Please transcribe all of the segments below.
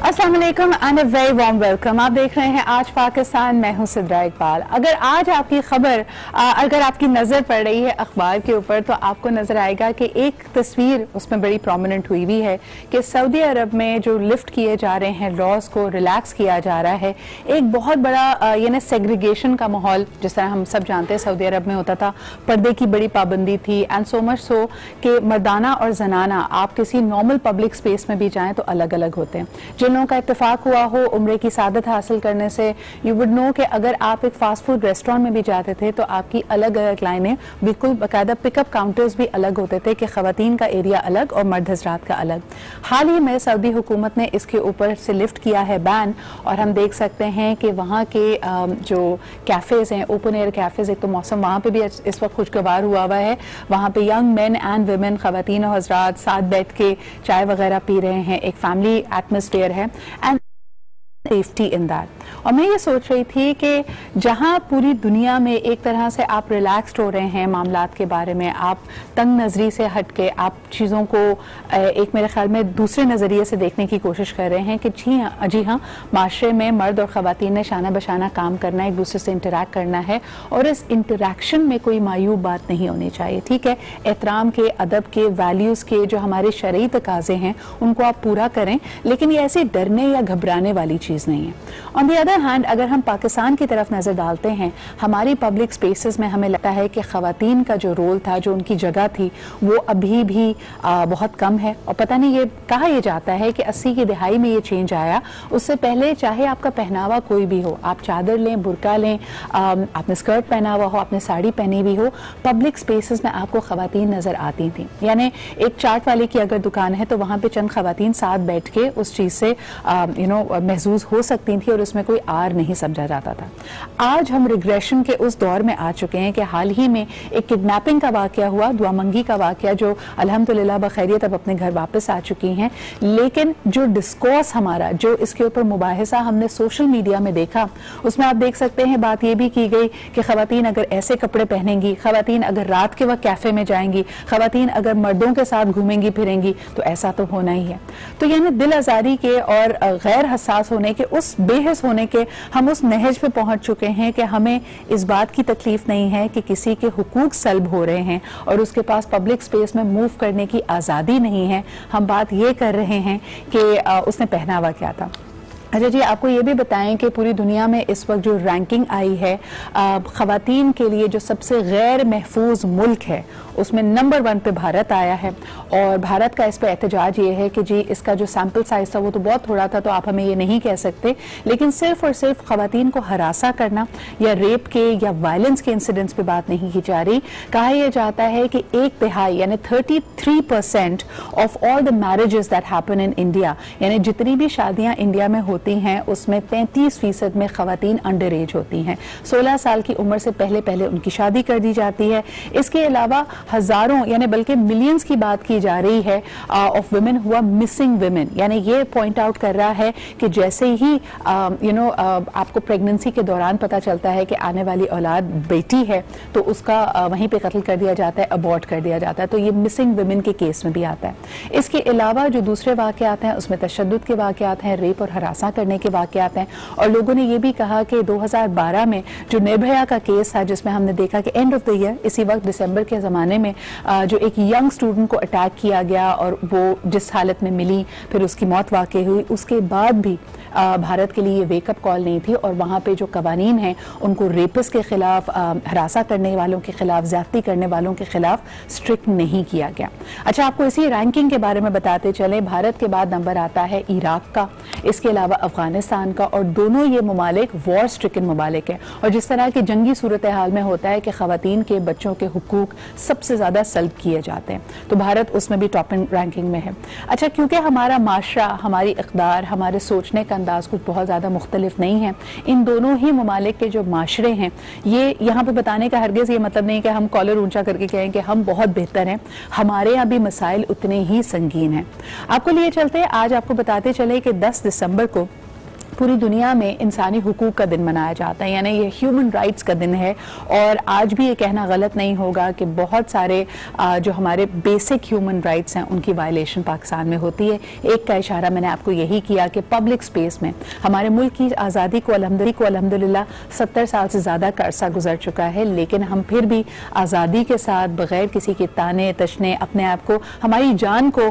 अस्सलाम वालेकुम and a very warm welcome. आप देख रहे हैं आज पाकिस्तान, मैं हूं सिद्रा इकबाल। अगर आज आपकी खबर अगर आपकी नज़र पड़ रही है अखबार के ऊपर तो आपको नज़र आएगा कि एक तस्वीर उसमें बड़ी प्रोमिनेंट हुई हुई है कि सऊदी अरब में जो लिफ्ट किए जा रहे हैं लॉज को रिलैक्स किया जा रहा है। एक बहुत बड़ा यानी सेग्रीगेशन का माहौल, जिस तरह हम सब जानते हैं सऊदी अरब में होता था, पर्दे की बड़ी पाबंदी थी एंड सो मच सो कि मर्दाना और जनाना आप किसी नॉर्मल पब्लिक स्पेस में भी जाएं तो अलग अलग होते हैं। जिन लोगों का इत्तेफाक हुआ हो उम्रे की सादत हासिल करने से, यू वुड नो कि अगर आप एक फास्ट फूड रेस्टोरेंट में भी जाते थे तो आपकी अलग अलग लाइनें, बिल्कुल बाकायदा पिकअप काउंटर्स भी अलग होते थे कि खवातीन का एरिया अलग और मर्द हजरात का अलग। हाल ही में सऊदी हुकूमत ने इसके ऊपर से लिफ्ट किया है बैन, और हम देख सकते हैं कि वहाँ के जो कैफ़ेज़ हैं, ओपन एयर कैफ़ेज़, एक तो मौसम वहाँ पे भी इस वक्त खुशगवार हुआ हुआ है। वहाँ पे यंग मेन एंड वुमेन, खवातीन और हजरात साथ बैठ के चाय वगैरह पी रहे हैं, एक फैमिली एटमॉस्फेयर है एंड सेफ्टी इन दैट। और मैं ये सोच रही थी कि जहाँ पूरी दुनिया में एक तरह से आप रिलैक्स्ड हो रहे हैं मामलात के बारे में, आप तंग नज़री से हट के आप चीज़ों को एक मेरे ख्याल में दूसरे नज़रिए से देखने की कोशिश कर रहे हैं कि जी हाँ माशरे में मर्द और ख़वातीन ने शाना बशाना काम करना है, एक दूसरे से इंटरैक्ट करना है और इस इंटरैक्शन में कोई मायूब बात नहीं होनी चाहिए। ठीक है, एहतराम के, अदब के, वैल्यूज़ के जो हमारे शरई तकाज़े हैं उनको आप पूरा करें, लेकिन ये ऐसे डरने या घबराने वाली चीज़ नहीं है। ऑन द अदर हैंड, अगर हम पाकिस्तान की तरफ नज़र डालते हैं, हमारी पब्लिक स्पेसेस में हमें लगता है कि ख़वातीन का जो रोल था, जो उनकी जगह थी, वो अभी भी बहुत कम है। और पता नहीं, ये कहा यह जाता है कि 80 की दहाई में ये चेंज आया, उससे पहले चाहे आपका पहनावा कोई भी हो, आप चादर लें, बुरका लें, आपने स्कर्ट पहना हुआ हो, आपने साड़ी पहनी भी हो, पब्लिक स्पेसेस में आपको ख़वातीन नज़र आती थी। यानी एक चाट वाले की अगर दुकान है तो वहाँ पर चंद ख़वातीन साथ बैठ के उस चीज़ से महसूस हो सकती थी और उसमें कोई आर नहीं समझा जाता था। आज हम रिग्रेशन के उस दौर में आ चुके हैं कि हाल ही में एक किडनैपिंग का वाकया हुआ, दुआमंगी का वाकया, जो अल्हम्दुलिल्लाह बखैरियत अब अपने घर वापस आ चुकी हैं, लेकिन जो डिस्कोर्स हमारा, जो इसके ऊपर मुबाहिसा हमने सोशल मीडिया में देखा, उसमें आप देख सकते हैं बात ये भी की गई कि खवातीन अगर ऐसे कपड़े पहनेंगी, खवातीन अगर रात के वक्त कैफे में जाएंगी, खवातीन अगर मर्दों के साथ घूमेंगी फिरेंगी तो ऐसा तो होना ही है। तो यानी दिल आज़ारी के और गैर हसास होने के, उस बेहस होने के, हम उस नहज पे पहुंच चुके हैं कि हमें इस बात की तकलीफ नहीं है कि किसी के हुकूक सल्ब हो रहे हैं और उसके पास पब्लिक स्पेस में मूव करने की आज़ादी नहीं है। हम बात ये कर रहे हैं कि उसने पहना हुआ क्या था। अच्छा जी, आपको ये भी बताएं कि पूरी दुनिया में इस वक्त जो रैंकिंग आई है ख़वातीन के लिए, जो सबसे गैर महफूज मुल्क है, उसमें नंबर 1 पे भारत आया है। और भारत का इस पर एहतजाज ये है कि जी इसका जो सैम्पल साइज था वो तो बहुत थोड़ा था, तो आप हमें ये नहीं कह सकते, लेकिन सिर्फ और सिर्फ ख़वातीन को हरासा करना या रेप के या वायलेंस के इंसिडेंट्स पे बात नहीं की जा रही। कहा यह जाता है कि 1/3 यानी 33% of all the marriages that happen in India, यानी जितनी भी शादियाँ इंडिया में होती हैं उसमें 33% में ख़वातीन अंडर एज होती हैं। 16 साल की उम्र से पहले पहले उनकी शादी कर दी जाती है। इसके अलावा हजारों यानी बल्कि मिलियंस की बात की जा रही है of women who are missing women. यानी ये पॉइंट आउट कर रहा है कि जैसे ही आपको प्रेगनेंसी के दौरान पता चलता है कि आने वाली औलाद बेटी है तो उसका वहीं पे कत्ल कर दिया जाता है, अबॉर्ट कर दिया जाता है। तो ये मिसिंग वुमेन के केस में भी आता है। इसके अलावा जो दूसरे वाक़यात हैं उसमें तशद्दुद के वाक़यात हैं, रेप और हरासा करने के वाक़यात हैं। और लोगों ने ये भी कहा कि 2012 में जो निर्भया का केस था, जिसमें हमने देखा कि एंड ऑफ द ईयर, इसी वक्त दिसंबर के ज़माने में जो एक यंग स्टूडेंट को अटैक किया गया और वो जिस हालत में मिली, फिर उसकी मौत वाक़ई हुई, उसके बाद भी भारत के लिए वेकअप कॉल नहीं थी और वहाँ पे जो कवानीन हैं उनको रेपिस्ट के खिलाफ, हरासा करने वालों के खिलाफ, ज्यादती करने वालों के खिलाफ स्ट्रिक्ट नहीं किया गया। अच्छा, आपको इसी रैंकिंग के बारे में बताते चले, भारत के बाद नंबर आता है इराक का, इसके अलावा अफगानिस्तान का, और दोनों ये ममालिक वॉर स्ट्रिकन ममालिक हैं। और जिस तरह की जंगी सूरत हाल में होता है कि खवातीन के, बच्चों के हुकूक सबसे ज़्यादा सल्ब किए जाते हैं, तो भारत उसमें भी टॉप रैंकिंग में है। अच्छा, क्योंकि हमारा माशरा, हमारी इक़दार, हमारे सोचने का अंदाज कुछ बहुत ज़्यादा मुख्तलिफ नहीं है, इन दोनों ही ममालिक के जो माशरे हैं, ये यहाँ पे बताने का हरगिज़ ये मतलब नहीं कि हम कॉलर ऊंचा करके कहें कि हम बहुत बेहतर हैं, हमारे यहाँ भी मसाइल उतने ही संगीन हैं। आपको लिए चलते हैं, आज आपको बताते चले कि 10 दिसंबर को पूरी दुनिया में इंसानी हुकूक का दिन मनाया जाता है, यानी ये ह्यूमन राइट्स का दिन है। और आज भी ये कहना गलत नहीं होगा कि बहुत सारे जो हमारे बेसिक ह्यूमन राइट्स हैं उनकी वायलेशन पाकिस्तान में होती है। एक का इशारा मैंने आपको यही किया कि पब्लिक स्पेस में हमारे मुल्क की आज़ादी को अल्हम्दुलिल्लाह 70 साल से ज़्यादा का अरसा गुजर चुका है, लेकिन हम फिर भी आज़ादी के साथ बग़ैर किसी के ताने तशने अपने आप को, हमारी जान को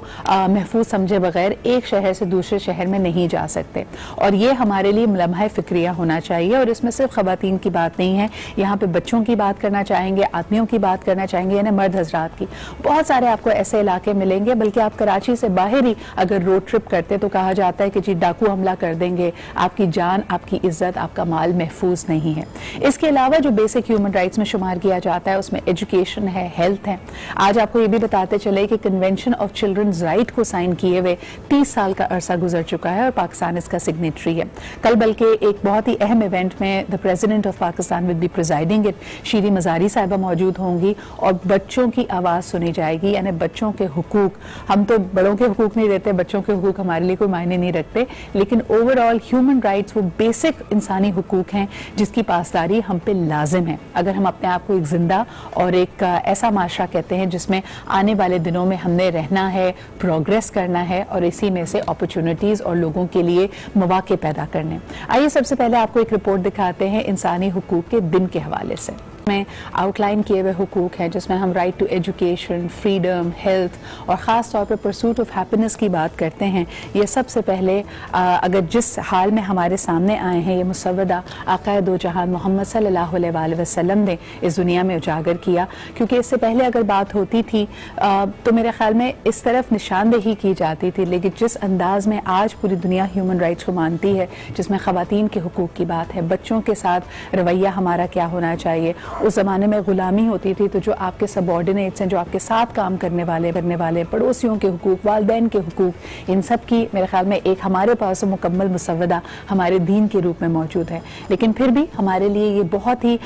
महफूज समझे बगैर एक शहर से दूसरे शहर में नहीं जा सकते। और ये हमारे लिए लम्हा फ़िक्रिया होना चाहिए। और इसमें सिर्फ ख़वातीन की बात नहीं है, यहाँ पे बच्चों की बात करना चाहेंगे, आदमियों की बात करना चाहेंगे, यानी मर्द हजरात की। बहुत सारे आपको ऐसे इलाके मिलेंगे, बल्कि आप कराची से बाहर ही अगर रोड ट्रिप करते तो कहा जाता है कि जी डाकू हमला कर देंगे, आपकी जान, आपकी इज्जत, आपका माल महफूज नहीं है। इसके अलावा जो बेसिक ह्यूमन राइट्स में शुमार किया जाता है उसमें एजुकेशन है, हेल्थ है। आज आपको ये भी बताते चले कि कन्वेंशन ऑफ चिल्ड्रंस राइट को साइन किए हुए 30 साल का अरसा गुजर चुका है और पाकिस्तान इसका सिग्नेटरी है। कल बल्कि एक बहुत ही अहम इवेंट में the president of Pakistan will be presiding it, Shireen Mazari साहिबा मौजूद होंगी और बच्चों की आवाज़ सुनी जाएगी, यानी बच्चों के हुकूक। हम तो बड़ों के हुकूक नहीं देते, बच्चों के हुकूक हमारे लिए कोई मायने नहीं रखते, लेकिन ओवरऑल ह्यूमन राइट्स वो बेसिक इंसानी हुकूक हैं जिसकी पासदारी हम पे लाजिम है। अगर हम अपने आप को एक जिंदा और एक ऐसा माशरा कहते हैं जिसमें आने वाले दिनों में हमने रहना है, प्रोग्रेस करना है और इसी में से अपॉर्चुनिटीज़ और लोगों के लिए मौके पैदा करने। आइए सबसे पहले आपको एक रिपोर्ट दिखाते हैं इंसानी हुकूक के दिन के हवाले से। में आउटलाइन किए हुए हुकूक हैं जिसमें हम right to education, freedom, health और ख़ास तौर पर परसूट ऑफ हैप्पीनेस की बात करते हैं। ये सबसे पहले अगर जिस हाल में हमारे सामने आए हैं, ये मुसव्वदा आक़ाए दो जहान मोहम्मद सल्लल्लाहु अलैहि वसल्लम ने इस दुनिया में उजागर किया। क्योंकि इससे पहले अगर बात होती थी तो मेरे ख्याल में इस तरफ निशानदेही की जाती थी, लेकिन जिस अंदाज में आज पूरी दुनिया ह्यूमन राइट्स को मानती है, जिसमें ख़वातीन के हुकूक की बात है, बच्चों के साथ रवैया हमारा क्या होना चाहिए। उस ज़माने में ग़ुलामी होती थी तो जो आपके सबऑर्डिनेट्स हैं, जो आपके साथ काम करने वाले पड़ोसियों के हुकूक, वालिदैन के हुकूक, इन सब की मेरे ख्याल में एक हमारे पास मुकम्मल मुसव्वदा हमारे दीन के रूप में मौजूद है। लेकिन फिर भी हमारे लिए ये बहुत ही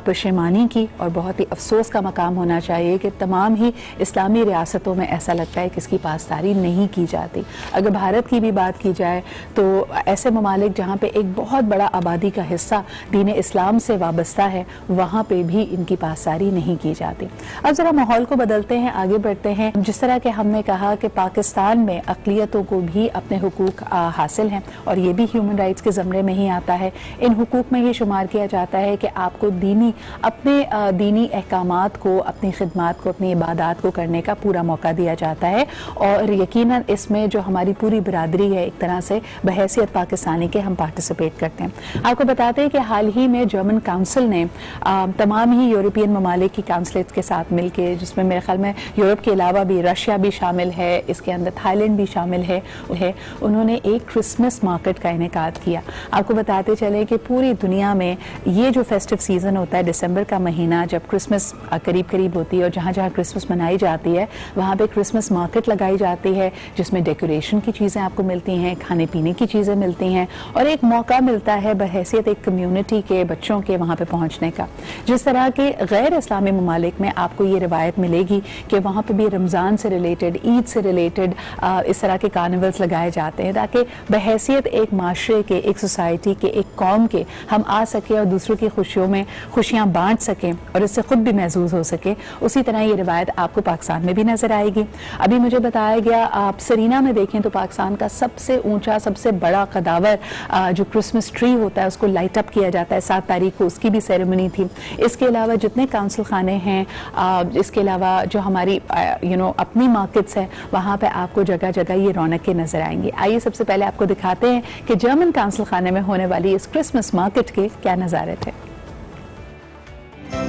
पशेमानी की और बहुत ही अफसोस का मकाम होना चाहिए कि तमाम ही इस्लामी रियासतों में ऐसा लगता है कि इसकी पासदारी नहीं की जाती। अगर भारत की भी बात की जाए तो ऐसे ममालिक जहाँ पे एक बहुत बड़ा आबादी का हिस्सा दीन इस्लाम से वाबस्ता है, वहाँ पे भी इनकी पासदारी नहीं की जाती। अब जरा माहौल को बदलते हैं, आगे बढ़ते हैं। जिस तरह के हमने कहा कि पाकिस्तान में अक़लियतों को भी अपने हुकूक हासिल हैं और ये भी ह्यूमन राइट्स के ज़मरे में ही आता है। इन हुकूक में ये शुमार किया जाता है कि आपको अपने दीनी अहकामात को, अपनी खिदमात को, अपनी इबादात को करने का पूरा मौका दिया जाता है। और यकीनन इसमें जो हमारी पूरी बिरादरी है, एक तरह से बहैसियत पाकिस्तानी के हम पार्टिसिपेट करते हैं। आपको बताते हैं कि हाल ही में जर्मन काउंसिल ने तमाम ही यूरोपियन ममालिक की काउंसिलेट्स के साथ मिलकर, जिसमें मेरे ख्याल में यूरोप के अलावा भी रशिया भी शामिल है, इसके अंदर थाईलैंड भी शामिल है, उन्होंने एक क्रिसमस मार्केट का इनेकाद किया। आपको बताते चले कि पूरी दुनिया में ये जो फेस्टिव सीज़न होता है, दिसंबर का महीना, जब क्रिसमस करीब करीब होती है और जहाँ जहाँ क्रिसमस मनाई जाती है वहाँ पे क्रिसमस मार्केट लगाई जाती है, जिसमें डेकोरेशन की चीज़ें आपको मिलती हैं, खाने पीने की चीज़ें मिलती हैं और एक मौका मिलता है बहैसियत एक कम्यूनिटी के बच्चों के वहाँ पे पहुँचने का। जिस तरह के गैर इस्लामी ममालिक में आपको ये रिवायत मिलेगी कि वहाँ पे भी रमज़ान से रिलेटेड, ईद से रिलेटेड इस तरह के कार्निवल्स लगाए जाते हैं ताकि बहैसियत एक माशरे के, एक सोसाइटी के, एक कौम के हम आ सकें और दूसरों की खुशियों में खुशियाँ बांट सकें और इससे खुद भी महसूस हो सके। उसी तरह ये रिवायत आपको पाकिस्तान में भी नज़र आएगी। अभी मुझे बताया गया, आप सरीना में देखें तो पाकिस्तान का सबसे ऊंचा, सबसे बड़ा कदावर जो क्रिसमस ट्री होता है उसको लाइट अप किया जाता है। 7 तारीख को उसकी भी सेरेमनी थी। इसके अलावा जितने काउंसिल खाने हैं, इसके अलावा जो हमारी अपनी मार्केट्स हैं, वहाँ पे आपको जगह जगह ये रौनकें नज़र आएंगी। आइए सबसे पहले आपको दिखाते हैं कि जर्मन काउंसिल खाने में होने वाली इस क्रिसमस मार्केट के क्या नज़ारे थे।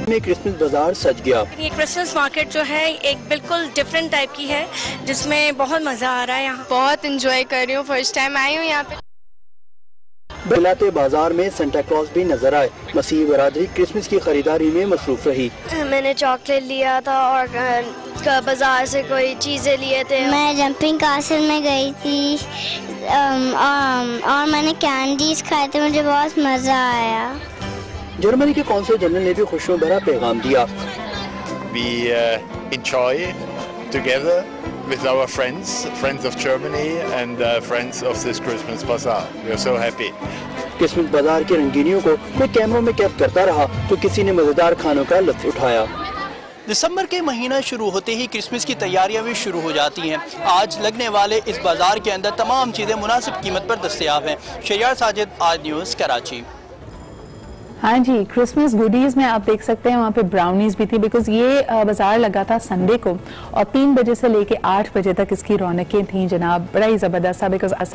में क्रिसमस बाजार सज गया। ये क्रिसमस मार्केट जो है एक बिल्कुल डिफरेंट टाइप की है जिसमें बहुत मज़ा आ रहा है। यहाँ बहुत इंजॉय कर रही हूँ, फर्स्ट टाइम आई हूँ यहाँ पे। बिलाते बाजार में सेंटा क्लॉज भी नजर आए। मसीह बरादरी क्रिसमस की खरीदारी में मसरूफ रही। मैंने चॉकलेट लिया था और बाजार से कोई चीज़ें लिए थे। मैं जंपिंग कासल में गई थी और मैंने कैंडीज खाए थे, मुझे बहुत मज़ा आया। जर्मनी के कौंसल जनरल ने भी खुशियों भरा पैगाम दिया। We enjoy together with our friends of Germany and friends of this Christmas bazaar. We are so happy. Christmas बाजार की रंगीनियों को कोई कैमरों में कैद करता रहा तो किसी ने मजेदार खानों का लुत्फ उठाया। दिसंबर के महीना शुरू होते ही क्रिसमस की तैयारियां भी शुरू हो जाती हैं। आज लगने वाले इस बाजार के अंदर तमाम चीज़ें मुनासिब कीमत पर दस्तयाब हैं। शहरियार साजिद, आज न्यूज़, कराची। हाँ जी, क्रिसमस गुडीज़ में आप देख सकते हैं वहाँ पे ब्राउनीज़ भी थी, बिकॉज ये बाज़ार लगा था संडे को और 3 बजे से लेके 8 बजे तक इसकी रौनकें थीं जनाब। बड़ा ही ज़बरदस्त था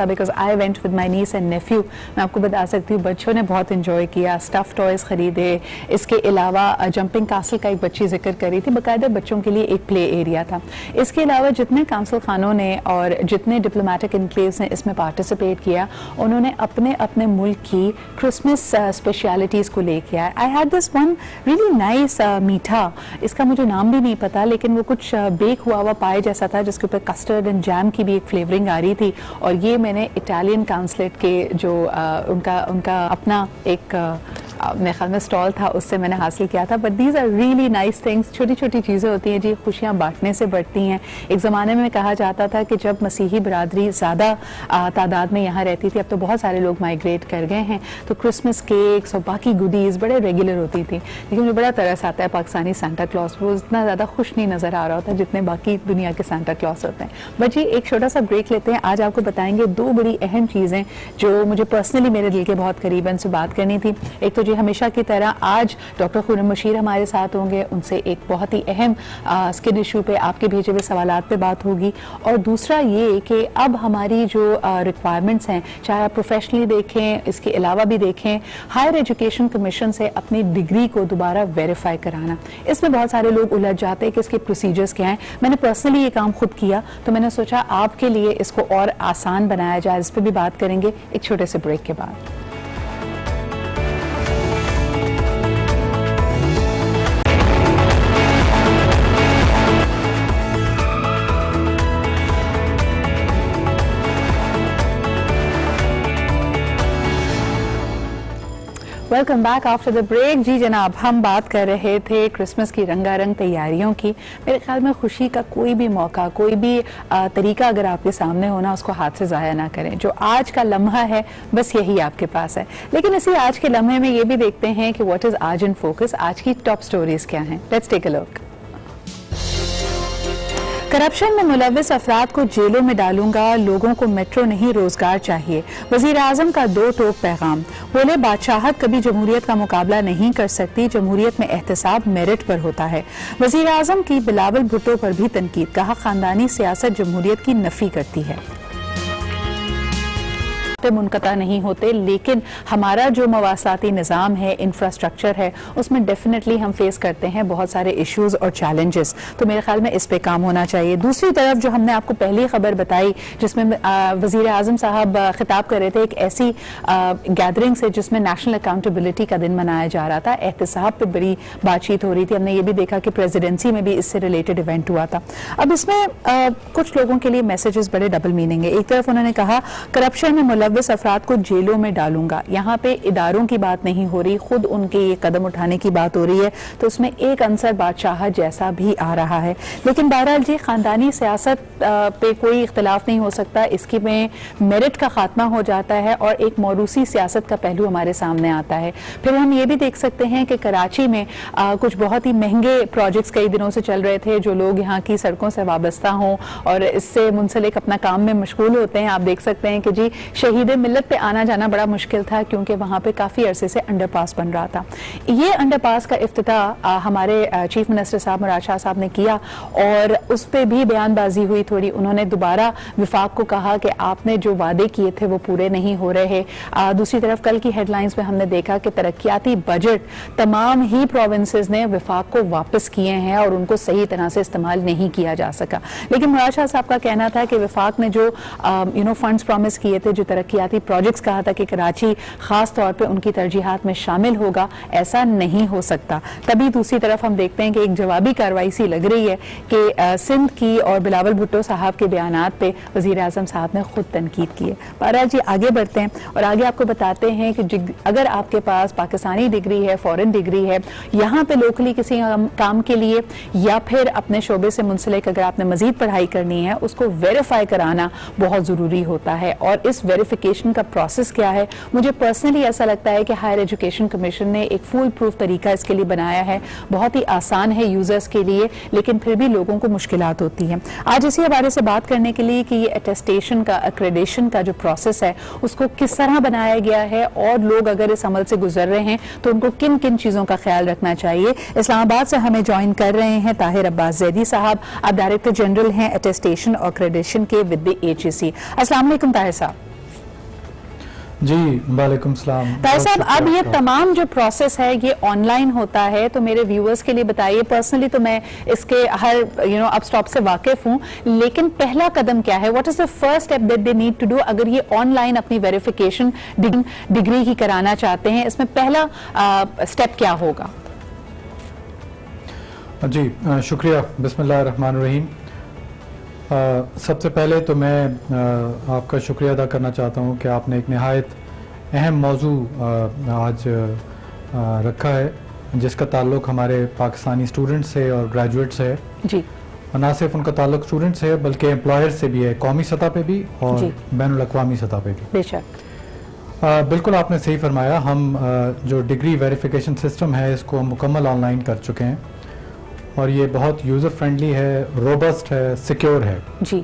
because I went with my niece and nephew. मैं आपको बता सकती हूँ बच्चों ने बहुत इंजॉय किया, स्टफ़ टॉयज़ ख़रीदे। इसके अलावा जंपिंग कासल का एक बच्ची जिक्र करी थी, बाकायदा बच्चों के लिए एक प्ले एरिया था। इसके अलावा जितने काउंसिल खानों ने और जितने डिप्लोमेटिक इनक्लेव्स ने इसमें पार्टिसिपेट किया, उन्होंने अपने अपने मुल्क की क्रिसमस स्पेशलिटीज़ लेके आया। I had this one really nice मीठा, इसका मुझे नाम भी नहीं पता, लेकिन वो कुछ बेक हुआ पाए जैसा था जिसके ऊपर कस्टर्ड एंड जैम की भी एक फ्लेवरिंग आ रही थी। और ये मैंने इटालियन काउंसलेट के जो उनका अपना एक मेरे ख्याल में स्टॉल था, उससे मैंने हासिल किया था। But these are really nice things. छोटी छोटी चीज़ें होती हैं जी, खुशियाँ बांटने से बढ़ती हैं। एक ज़माने में कहा जाता था कि जब मसीही बरादरी ज़्यादा तादाद में यहाँ रहती थी, अब तो बहुत सारे लोग माइग्रेट कर गए हैं, तो क्रिसमस केक्स और बाकी गुडीज़ बड़े रेगुलर होती थी। लेकिन मुझे बड़ा तरस आता है पाकिस्तानी सांता क्लॉस, वो इतना ज़्यादा खुश नहीं नज़र आ रहा होता जितने बाकी दुनिया के सांता क्लॉस होते हैं। बट जी एक छोटा सा ब्रेक लेते हैं। आज आपको बताएंगे 2 बड़ी अहम चीज़ें जो मुझे पर्सनली मेरे दिल के बहुत करीब हैं, उनसे बात करनी थी। एक तो जी हमेशा की तरह आज डॉक्टर खुर्रम बशीर हमारे साथ होंगे, उनसे एक बहुत ही अहम स्किन इशू पे आपके भेजे हुए सवालात पे बात होगी। और दूसरा ये कि अब हमारी जो रिक्वायरमेंट्स हैं, चाहे आप प्रोफेशनली देखें, इसके अलावा भी देखें, हायर एजुकेशन कमीशन से अपनी डिग्री को दोबारा वेरीफाई कराना, इसमें बहुत सारे लोग उलझ जाते हैं कि इसके प्रोसीजर्स क्या हैं। मैंने पर्सनली ये काम खुद किया, तो मैंने सोचा आपके लिए इसको और आसान बनाया जाए। इस पर भी बात करेंगे एक छोटे से ब्रेक के बाद। Welcome back after the break. जी जनाब, हम बात कर रहे थे क्रिसमस की रंगारंग तैयारियों की। मेरे ख्याल में खुशी का कोई भी मौका, कोई भी तरीका अगर आपके सामने होना, उसको हाथ से ज़ाया ना करें। जो आज का लम्हा है बस यही आपके पास है। लेकिन इसी आज के लम्हे में ये भी देखते हैं कि व्हाट इज़ आज इन फोकस, आज की टॉप स्टोरीज क्या हैं। Let's take a look. Corruption में मुलविस अफराद को जेलों में डालूंगा, लोगों को मेट्रो नहीं रोजगार चाहिए। वजीर आजम का 2 टोक पैगाम। बोले बादशाहत कभी जमहूरियत का मुकाबला नहीं कर सकती, जमहूरियत में एहतसाब मेरिट पर होता है। वजीर आजम की बिलावल भुट्टो पर भी तनकीद, कहा खानदानी सियासत जमहूरियत की नफी करती है। मुनक़ता नहीं होते, लेकिन हमारा जो मवासाती निज़ाम है, इंफ्रास्ट्रक्चर है, उसमें डेफिनेटली हम फेस करते हैं बहुत सारे इश्यूज और चैलेंजेस। तो मेरे ख्याल में इस पे काम होना चाहिए। दूसरी तरफ जो हमने आपको पहली खबर बताई जिसमें वज़ीर आज़म साहब खिताब कर रहे थे एक ऐसी गैदरिंग से जिसमें नेशनल अकाउंटेबिलिटी का दिन मनाया जा रहा था, एहतसाब पर बड़ी बातचीत हो रही थी। हमने ये भी देखा कि प्रेसिडेंसी में भी इससे रिलेटेड इवेंट हुआ था। अब इसमें कुछ लोगों के लिए मैसेजेस बड़े डबल मीनिंग है। एक तरफ उन्होंने कहा करप्शन में मुलविस अफराद को जेलों में डालूंगा, यहाँ पे इदारों की बात नहीं हो रही, खुद उनके ये कदम उठाने की बात हो रही है, तो उसमें एक अंसर बादशाह जैसा भी आ रहा है। लेकिन बहरहाल जी खानदानी सियासत पे कोई इख्तिलाफ नहीं हो सकता, इसकी में मेरिट का खात्मा हो जाता है और एक मौरूसी सियासत का पहलू हमारे सामने आता है। फिर हम ये भी देख सकते हैं कि कराची में कुछ बहुत ही महंगे प्रोजेक्ट्स कई दिनों से चल रहे थे, जो लोग यहाँ की सड़कों से वाबस्ता हों और इससे मुंसलिक अपना काम में मशगूल होते हैं। आप देख सकते हैं कि जी शहीद मिल्लत पे आना जाना बड़ा मुश्किल था, क्योंकि वहाँ पे काफ़ी अरसे से अंडरपास बन रहा था। ये अंडरपास का इफ्तिताह हमारे चीफ मिनिस्टर साहब मुराद शाह साहब ने किया और उस पर भी बयानबाजी हुई थोड़ी। उन्होंने दोबारा विफाक को कहा कि आपने जो वादे किए थे वो पूरे नहीं हो रहे। दूसरी तरफ कल की हेडलाइंस में हमने देखा कि तरक्याती बजट तमाम ही प्रोविंसेस ने विफाक को वापस किए हैं और उनको सही तरह से इस्तेमाल नहीं किया जा सका। लेकिन मुराद शाह साहब का कहना था कि विफाक ने जो फंड्स प्रॉमिस किए थे, जो तरक्की तरक्याती प्रोजेक्ट्स कहा था कि कराची ख़ास तौर पर उनकी तरजीहात में शामिल होगा, ऐसा नहीं हो सकता। तभी दूसरी तरफ हम देखते हैं कि एक जवाबी कार्रवाई सी लग रही है कि सिंध की और बिलावल भुट्टो साहब के बयानात पे वज़ीर आज़म साहब ने खुद तनकीद की है। बहरहाल जी आगे बढ़ते हैं और आगे आपको बताते हैं कि अगर आपके पास पाकिस्तानी डिग्री है, फॉरेन डिग्री है, यहाँ पे लोकली किसी काम के लिए या फिर अपने शोबे से मुंसलिक अगर आपने मजीद पढ़ाई करनी है, उसको वेरीफाई कराना बहुत ज़रूरी होता है। और इस वेरिफिकेशन का प्रोसेस क्या है, मुझे पर्सनली ऐसा लगता है कि हायर एजुकेशन कमीशन ने एक फुल प्रूफ तरीका इसके लिए बनाया है। बहुत ही आसान है यूजर्स के लिए, लेकिन फिर भी लोगों को मुश्किलात होती हैं। आज इसी हवाले से बात करने के लिए कि ये अटेस्टेशन का, एक्रेडिशन का जो प्रोसेस है उसको किस तरह बनाया गया है और लोग अगर इस अमल से गुजर रहे हैं तो उनको किन किन चीज़ों का ख्याल रखना चाहिए। इस्लामाबाद से हमें ज्वाइन कर रहे हैं ताहिर अब्बास जैदी साहब, आप डायरेक्टर जनरल हैं अटेस्टेशन और एक्रेडिशन के विद द HEC। अस्सलाम वालेकुम ताहिर साहब। जी वालेकुम सलाम। ताहिर साहब, अब ये तमाम जो प्रोसेस है ये ऑनलाइन होता है, तो मेरे व्यूअर्स के लिए बताइए। पर्सनली तो मैं इसके हर अप स्टॉप से वाकिफ हूँ, लेकिन पहला कदम क्या है, what is the first step that they need to do अगर ये ऑनलाइन अपनी वेरिफिकेशन डिग्री की कराना चाहते हैं, इसमें पहला स्टेप क्या होगा? जी शुक्रिया। बिस्मिल्लाह रहमान रहीम। सबसे पहले तो मैं आपका शुक्रिया अदा करना चाहता हूँ कि आपने एक नहायत अहम मौजू आज रखा है जिसका ताल्लुक हमारे पाकिस्तानी स्टूडेंट से और ग्रेजुएट से है जी। और ना सिर्फ उनका ताल्लुक स्टूडेंट से है बल्कि एम्प्लॉयर से भी है, कौमी सतह पे भी और बैनुल अक़वामी सतह पे भी। बेशक बिल्कुल आपने सही फरमाया। हम जो डिग्री वेरिफिकेशन सिस्टम है इसको मुकम्मल ऑनलाइन कर चुके हैं और ये बहुत यूज़र फ्रेंडली है, रोबस्ट है, सिक्योर है जी।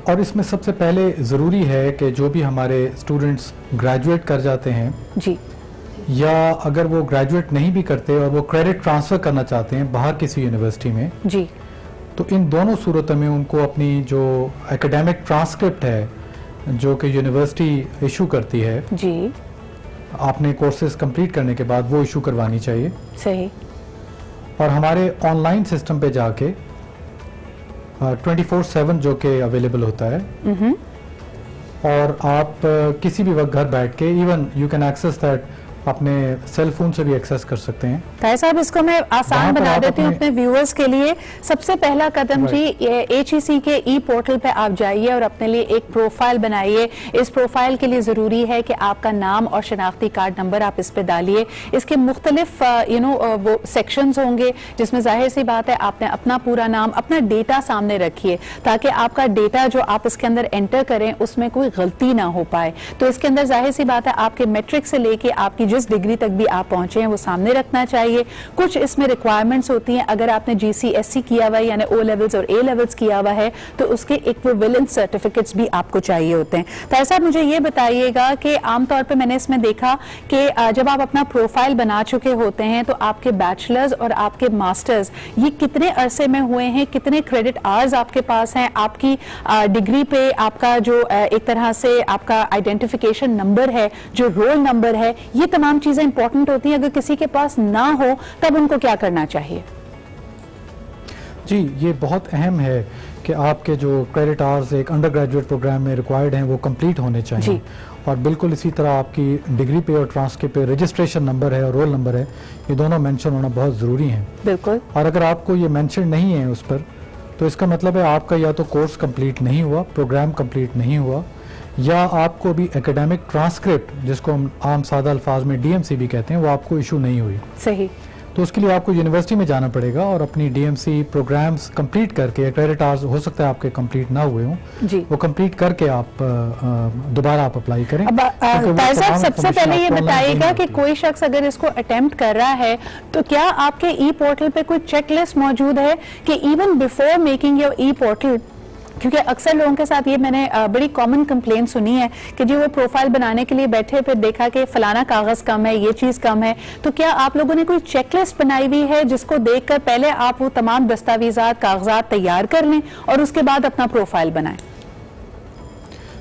और इसमें सबसे पहले ज़रूरी है कि जो भी हमारे स्टूडेंट्स ग्रेजुएट कर जाते हैं जी, या अगर वो ग्रेजुएट नहीं भी करते और वो क्रेडिट ट्रांसफ़र करना चाहते हैं बाहर किसी यूनिवर्सिटी में जी, तो इन दोनों सूरतों में उनको अपनी जो एकेडमिक ट्रांसक्रिप्ट है जो कि यूनिवर्सिटी इशू करती है जी, आपने कोर्सेज कंप्लीट करने के बाद वो इशू करवानी चाहिए। सही। और हमारे ऑनलाइन सिस्टम पे जाके 24/7 जो कि अवेलेबल होता है और आप किसी भी वक्त घर बैठ के even you can access that अपने सेल फोन से भी एक्सेस कर सकते हैं। ताहिर साहब, इसको मैं आसान बना देती हूँ अपने व्यूअर्स के लिए। सबसे पहला कदम जी HEC के पोर्टल पे आप जाइए और अपने लिए एक प्रोफाइल बनाइए। इस प्रोफाइल के लिए ज़रूरी है कि आपका नाम और शनाख्ती कार्ड नंबर आप इस पे डालिए। इसके मुख्तलिफ वो सेक्शंस होंगे जिसमें जाहिर सी बात है आपने अपना पूरा नाम, अपना डेटा सामने रखिए ताकि आपका डेटा जो आप इसके अंदर एंटर करें उसमें कोई गलती ना हो पाए। तो इसके अंदर जाहिर सी बात है आपके मैट्रिक से लेके आपकी जिस डिग्री तक भी आप पहुंचे हैं वो सामने रखना चाहिए। कुछ इसमें रिक्वायरमेंट्स होती हैं, अगर आपने GCSE किया हुआ है यानी O लेवल्स और A लेवल्स किया हुआ है तो उसके इक्विवेलेंट सर्टिफिकेट्स भी आपको चाहिए होते हैं। ताहिर साहब, मुझे ये बताइएगा कि आमतौर पे मैंने इसमें देखा कि जब आप अपना प्रोफाइल बना चुके होते हैं तो आपके बैचलर्स और आपके मास्टर्स ये कितने अरसे में हुए हैं, कितने क्रेडिट आवर्स आपके पास हैं, आपकी डिग्री पे आपका जो एक तरह से आपका आइडेंटिफिकेशन नंबर है, जो रोल नंबर है, ये तमाम चीजें इंपॉर्टेंट होती हैं। अगर किसी के पास ना हो तब उनको क्या करना चाहिए? जी, ये बहुत अहम है कि आपके जो क्रेडिट आवर्स एक अंडर ग्रेजुएट प्रोग्राम में रिक्वायर्ड हैं वो कंप्लीट होने चाहिए और बिल्कुल इसी तरह आपकी डिग्री पे और ट्रांसक्रिप्ट पे रजिस्ट्रेशन नंबर है और रोल नंबर है, ये दोनों मेंशन होना बहुत ज़रूरी है। बिल्कुल। और अगर आपको ये मेंशन नहीं है उस पर तो इसका मतलब है आपका या तो कोर्स कंप्लीट नहीं हुआ, प्रोग्राम कंप्लीट नहीं हुआ, या आपको भी एकेडमिक ट्रांसक्रिप्ट जिसको हम आम सादा अल्फाज में DMC भी कहते हैं वो आपको इशू नहीं हुई। सही। तो उसके लिए आपको यूनिवर्सिटी में जाना पड़ेगा और अपनी DMC प्रोग्राम्स कंप्लीट करके, क्रेडिट आवर्स हो सकता है आपके कंप्लीट ना हुए हों जी, वो कंप्लीट करके आप दोबारा आप अप्लाई करें। ताहिर साहब, सबसे पहले ये बताइएगा कि कोई शख्स अगर इसको अटेम्प्ट कर रहा है तो क्या आपके पोर्टल पे कोई चेकलिस्ट मौजूद है कि even before making your portal, क्योंकि अक्सर लोगों के साथ ये मैंने बड़ी कॉमन कंप्लेंट सुनी है कि जो वो प्रोफाइल बनाने के लिए बैठे फिर देखा कि फलाना कागज कम है, ये चीज कम है, तो क्या आप लोगों ने कोई चेकलिस्ट बनाई हुई है जिसको देखकर पहले आप वो तमाम दस्तावेजात, कागजात तैयार कर लें और उसके बाद अपना प्रोफाइल बनाएं?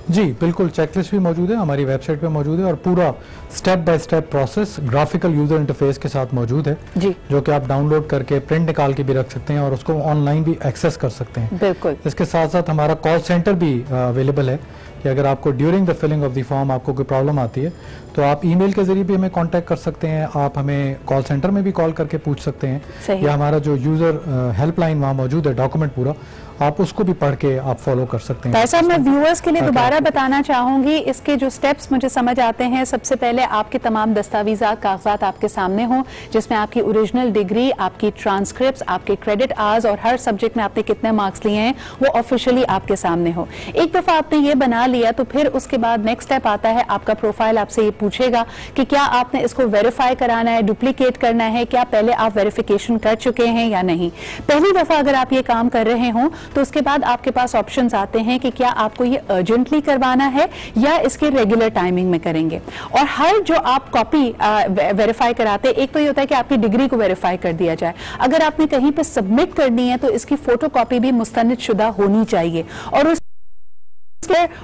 जी बिल्कुल, चेकलिस्ट भी मौजूद है, हमारी वेबसाइट पे मौजूद है और पूरा step by step process graphical user interface के साथ मौजूद है जी, जो कि आप डाउनलोड करके प्रिंट निकाल के भी रख सकते हैं और उसको ऑनलाइन भी एक्सेस कर सकते हैं। बिल्कुल। इसके साथ साथ हमारा कॉल सेंटर भी अवेलेबल है कि अगर आपको during the filling of the form आपको कोई प्रॉब्लम आती है तो आप ईमेल के जरिए भी हमें कांटेक्ट कर सकते हैं, आप हमें कॉल सेंटर में भी कॉल करके पूछ सकते हैं, या हमारा जो यूज़र हेल्पलाइन वहाँ मौजूद है डॉक्यूमेंट पूरा, आप उसको भी पढ़ के आप फॉलो कर सकते हैं। ऐसा मैं व्यूअर्स के लिए दोबारा बताना चाहूंगी, इसके जो स्टेप्स मुझे समझ आते हैं, सबसे पहले आपके तमाम दस्तावेज़ात कागजात आपके सामने हों, जिसमें आपकी ओरिजिनल डिग्री, आपकी ट्रांसक्रिप्ट्स, आपके क्रेडिट आवर्स और हर सब्जेक्ट में आपने कितने मार्क्स लिए हैं वो ऑफिशियली आपके सामने हो। एक दफ़ा आपने ये बना लिया तो फिर उसके बाद नेक्स्ट स्टेप आता है, आपका प्रोफाइल आपसे ये पूछेगा कि क्या आपने इसको वेरीफाई कराना है, डुप्लीकेट करना है, क्या पहले आप वेरिफिकेशन कर चुके हैं या नहीं। पहली दफ़ा अगर आप ये काम कर रहे हों तो उसके बाद आपके पास ऑप्शंस आते हैं कि क्या आपको ये अर्जेंटली करवाना है या इसके रेगुलर टाइमिंग में करेंगे। और हर जो आप कॉपी वेरीफाई कराते, एक तो ये होता है कि आपकी डिग्री को वेरीफाई कर दिया जाए, अगर आपने कहीं पे सबमिट करनी है तो इसकी फोटोकॉपी भी मुस्तनिद शुदा होनी चाहिए और उस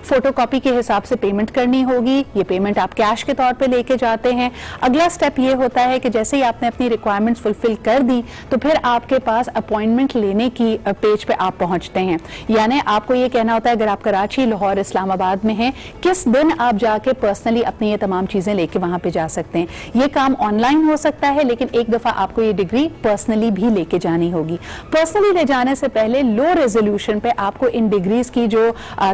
फोटोकॉपी के हिसाब से पेमेंट करनी होगी। ये पेमेंट आप कैश के तौर पे लेके जाते हैं। अगला स्टेप ये होता है कि जैसे ही आपने अपनी रिक्वायरमेंट्स फुलफिल कर दी तो फिर आपके पास अपॉइंटमेंट लेने की पेज पे आप पहुंचते हैं, यानी आपको ये कहना होता है अगर आप कराची, लाहौर, इस्लामाबाद में हैं, किस दिन आप जाके पर्सनली अपनी ये तमाम चीजें लेके वहां पे जा सकते हैं। ये काम ऑनलाइन हो सकता है, लेकिन एक दफा आपको ये डिग्री पर्सनली भी लेके जानी होगी। पर्सनली ले जाने से पहले लो रेजोल्यूशन पे आपको इन डिग्रीज की जो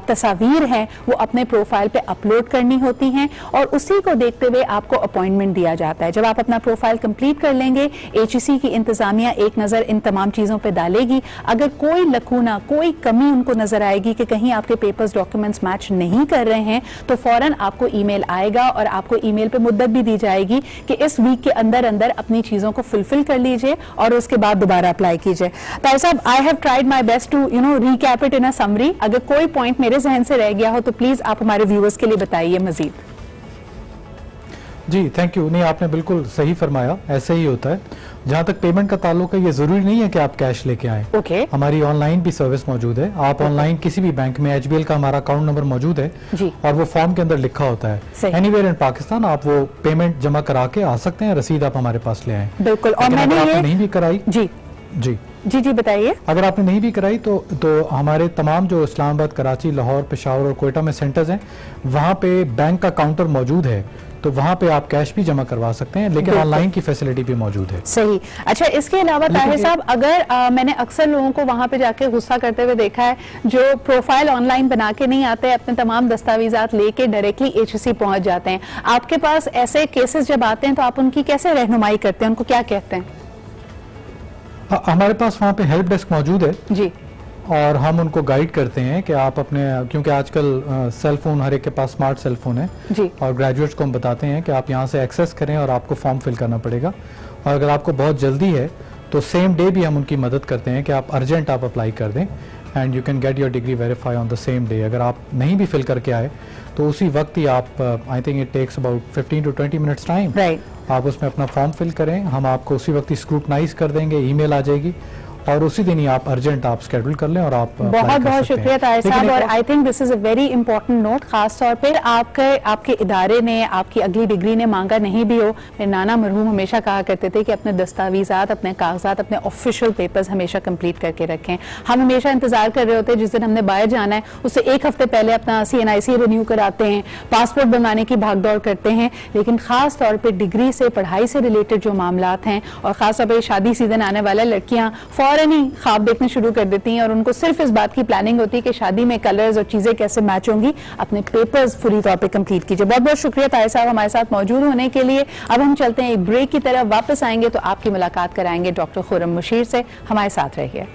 तस्वीर है वो अपने प्रोफाइल पे अपलोड करनी होती हैं और उसी को देखते हुए आपको अपॉइंटमेंट दिया जाता है। जब आप अपना प्रोफाइल कंप्लीट कर लेंगे, एचईसी की इंतजामिया एक नजर इन तमाम चीजों पे डालेगी। अगर कोई लकूना, कोई कमी उनको नजर आएगी कि कहीं आपके पेपर्स, डॉक्यूमेंट्स मैच नहीं कर रहे हैं तो फौरन आपको ईमेल आएगा और आपको ईमेल पे मुद्दत भी दी जाएगी कि इस वीक के अंदर अंदर अपनी चीजों को फुलफिल कर लीजिए और उसके बाद दोबारा अप्लाई कीजिए। ताहिर साहब, I have tried my best to recap it in a summary. अगर कोई पॉइंट मेरे जहन से रह गया हो तो प्लीज आप हमारे व्यूअर्स के लिए बताइए मजीद। जी थैंक यू। नहीं, आपने बिल्कुल सही फरमाया, ऐसे ही होता है। जहाँ तक पेमेंट का ताल्लुक है, ये जरूरी नहीं है कि आप कैश लेके आएं। ओके। हमारी ऑनलाइन भी सर्विस मौजूद है। आप ऑनलाइन किसी भी बैंक में, एचबीएल का हमारा अकाउंट नंबर मौजूद है जी। और वो फॉर्म के अंदर लिखा होता है एनीवेयर इन पाकिस्तान, आप वो पेमेंट जमा करा के आ सकते हैं, रसीद आप हमारे पास ले आए। बिल्कुल। और मैंने ये नहीं भी कराई जी जी जी जी बताइए। अगर आपने नहीं भी कराई तो हमारे तमाम जो इस्लामाबाद, कराची, लाहौर, पेशावर और कोयटा में सेंटर्स हैं, वहाँ पे बैंक का काउंटर मौजूद है, तो वहाँ पे आप कैश भी जमा करवा सकते हैं, लेकिन ऑनलाइन की फैसिलिटी भी मौजूद है। सही। अच्छा, इसके अलावा ताहिर साहब, अगर मैंने अक्सर लोगों को वहाँ पे जाके गुस्सा करते हुए देखा है जो प्रोफाइल ऑनलाइन बना के नहीं आते, अपने तमाम दस्तावेजात लेके डायरेक्टली एचईसी पहुंच जाते हैं। आपके पास ऐसे केसेस जब आते हैं तो आप उनकी कैसे रहनुमाई करते हैं, उनको क्या कहते हैं? हमारे पास वहाँ पे हेल्प डेस्क मौजूद है जी, और हम उनको गाइड करते हैं कि आप अपने, क्योंकि आजकल सेल फोन, हर एक के पास स्मार्ट सेल फोन है जी, और ग्रेजुएट्स को हम बताते हैं कि आप यहाँ से एक्सेस करें और आपको फॉर्म फिल करना पड़ेगा। और अगर आपको बहुत जल्दी है तो सेम डे भी हम उनकी मदद करते हैं कि आप अर्जेंट आप अप्लाई कर दें and you can get your degree verify on the same day. अगर आप नहीं भी फिल करके आए तो उसी वक्त ही आप, I think it takes about 15 to 20 minutes time, आप उसमें अपना फॉर्म फिल करें, हम आपको उसी वक्त ही स्क्रूटनाइज कर देंगे, ईमेल आ जाएगी और उसी दिन ही आप अर्जेंट आप शेड्यूल कर लें और आप बहुत बहुत शुक्रिया ताहिर साहब। और I think this is a very important note, खास तौर पर आपके इदारे ने, आपकी अगली डिग्री ने मांगा नहीं भी हो। मेरे नाना मरहूम हमेशा कहा करते थे कि अपने दस्तावेजात, अपने कागजात, अपने ऑफिशियल पेपर्स हमेशा कंप्लीट करके रखें। हम हमेशा इंतजार कर रहे होते हैं जिस दिन हमने बाहर जाना है उससे एक हफ्ते पहले अपना CNIC रिन्यू कराते हैं, पासपोर्ट बनवाने की भागदौड़ करते हैं, लेकिन खास तौर पर डिग्री से, पढ़ाई से रिलेटेड जो मामलात हैं और खासतौर पर शादी सीजन आने वाला, लड़कियां फौरन ही ख्वाब देखने शुरू कर देती हैं और उनको सिर्फ इस बात की प्लानिंग होती है कि शादी में कलर्स और चीजें कैसे मैच होंगी। अपने पेपर्स पूरी तौर पे कंप्लीट कीजिए। बहुत बहुत शुक्रिया ताहिर साहब हमारे साथ मौजूद होने के लिए। अब हम चलते हैं एक ब्रेक की तरफ, वापस आएंगे तो आपकी मुलाकात कराएंगे डॉक्टर खुर्रम मुशीर से। हमारे साथ रहिए।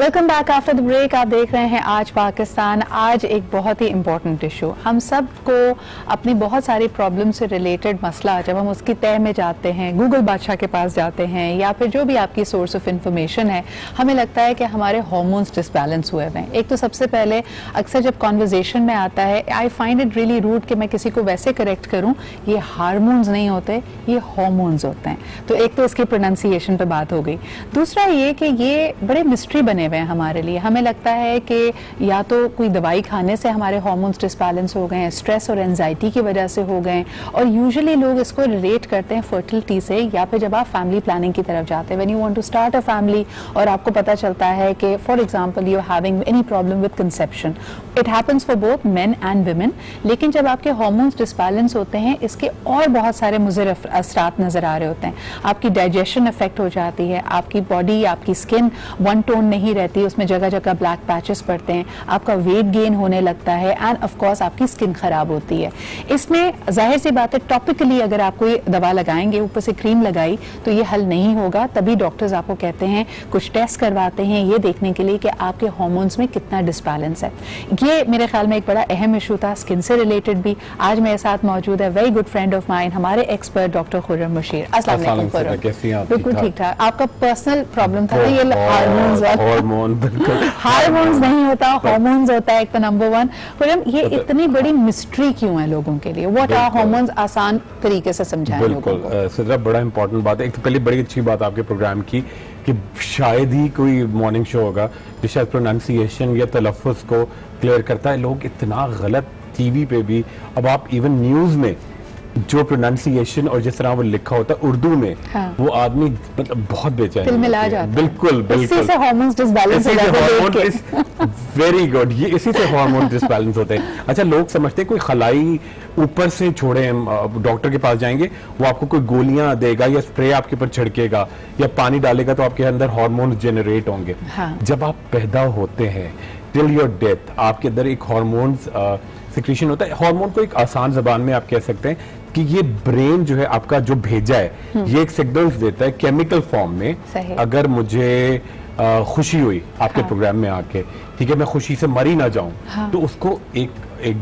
Welcome back after the break. आप देख रहे हैं आज पाकिस्तान। आज एक बहुत ही इम्पोर्टेंट इशू, हम सब को अपनी बहुत सारी प्रॉब्लम से रिलेटेड मसला, जब हम उसकी तह में जाते हैं, गूगल बादशाह के पास जाते हैं या फिर जो भी आपकी सोर्स ऑफ इंफॉर्मेशन है, हमें लगता है कि हमारे हार्मोन्स डिसबैलेंस हुए हैं। एक तो सबसे पहले अक्सर जब कॉन्वर्जेशन में आता है, I find it really rude कि मैं किसी को वैसे करेक्ट करूँ, ये हार्मोन्स नहीं होते, ये हार्मोन्स होते हैं। तो एक तो इसकी प्रोनाउंसिएशन पे बात हो गई। दूसरा ये कि ये बड़े मिस्ट्री बने हुए हैं हमारे लिए। हमें लगता है कि या तो कोई दवाई खाने से हमारे हार्मोन्स डिसबैलेंस हो गए हैं, स्ट्रेस और एंजाइटी की वजह से हो गए, और यूजुअली लोग इसको रिलेट करते हैं फर्टिलिटी से, या फिर जब आप फैमिली प्लानिंग की तरफ जाते हैं, when you want to start a family और आपको पता चलता है कि for example you are having any problem with conception. It happens for both men and women. लेकिन जब आपके हार्मोन्स डिसबैलेंस होते हैं, इसके और बहुत सारे मुज़र असरात नजर आ रहे होते हैं। आपकी डाइजेशन अफेक्ट हो जाती है, आपकी बॉडी, आपकी स्किन वन टोन नहीं रहती, उसमें जगह जगह ब्लैक पैचेस पड़ते हैं, आपका वेट गेन होने लगता है, एंड ऑफ कोर्स आपकी स्किन खराब होती है। इसमें जाहिर सी बात है, टॉपिकली अगर आप कोई दवा लगाएंगे, ऊपर से क्रीम लगाई, तो ये हल नहीं होगा। तभी डॉक्टर्स आपको कहते हैं, कुछ टेस्ट करवाते हैं ये देखने के लिए कि आपके हार्मोन्स में कितना डिसबैलेंस है। ये मेरे ख्याल में एक बड़ा अहम इशू था, स्किन से रिलेटेड भी। आज मेरे साथ मौजूद है very good friend of mine, हमारे एक्सपर्ट डॉक्टर खुर्रम बशीर। अस्सलाम वालेकुम खुर्रम। बिल्कुल ठीक ठाक। आपका पर्सनल प्रॉब्लम था ये हार्मोन्स नहीं होता, हार्मोन्स होता है एक तो नंबर वन। खुर्रम, ये इतनी बड़ी मिस्ट्री क्यों है लोगों के लिए? What are hormones? आसान तरीके से समझाएं लोगों को। बिल्कुल सिद्रा, बड़ा इंपॉर्टेंट बात है। एक तो पहले बड़ी अच्छी बात आपके प्रोग्राम की कि शायद ही कोई मॉर्निंग शो होगा जो शायद प्रोनाउंसिएशन या तलफ़्फ़ुज़ को क्लियर करता है। लोग इतना गलत टीवी पे भी, अब आप इवन न्यूज़ में जो प्रोनाउंसिएशन और जिस तरह वो लिखा होता है उर्दू में, हाँ। वो आदमी मतलब बहुत बेचैन मिला जाता है। बिल्कुल बिल्कुल, इसी से हार्मोन्स डिसबैलेंस हो जाते हैं। वेरी गुड, ये इसी से हार्मोन डिसबैलेंस होते हैं। अच्छा, लोग समझते हैं कोई खलाई ऊपर से छोड़े, डॉक्टर के पास जाएंगे, वो आपको कोई गोलियां देगा या स्प्रे आपके ऊपर छिड़केगा या पानी डालेगा तो आपके अंदर हार्मोन जनरेट होंगे। हाँ। जब आप पैदा होते हैं टिल योर डेथ, आपके अंदर एक हार्मोन्स सिक्रीशन होता है। हार्मोन को एक आसान जबान में आप कह सकते हैं कि ये ब्रेन जो है आपका जो भेजा है, ये एक सिग्नल्स देता है केमिकल फॉर्म में। अगर मुझे खुशी हुई आपके प्रोग्राम में आके, ठीक है, मैं खुशी से मरी ना जाऊं, तो उसको एक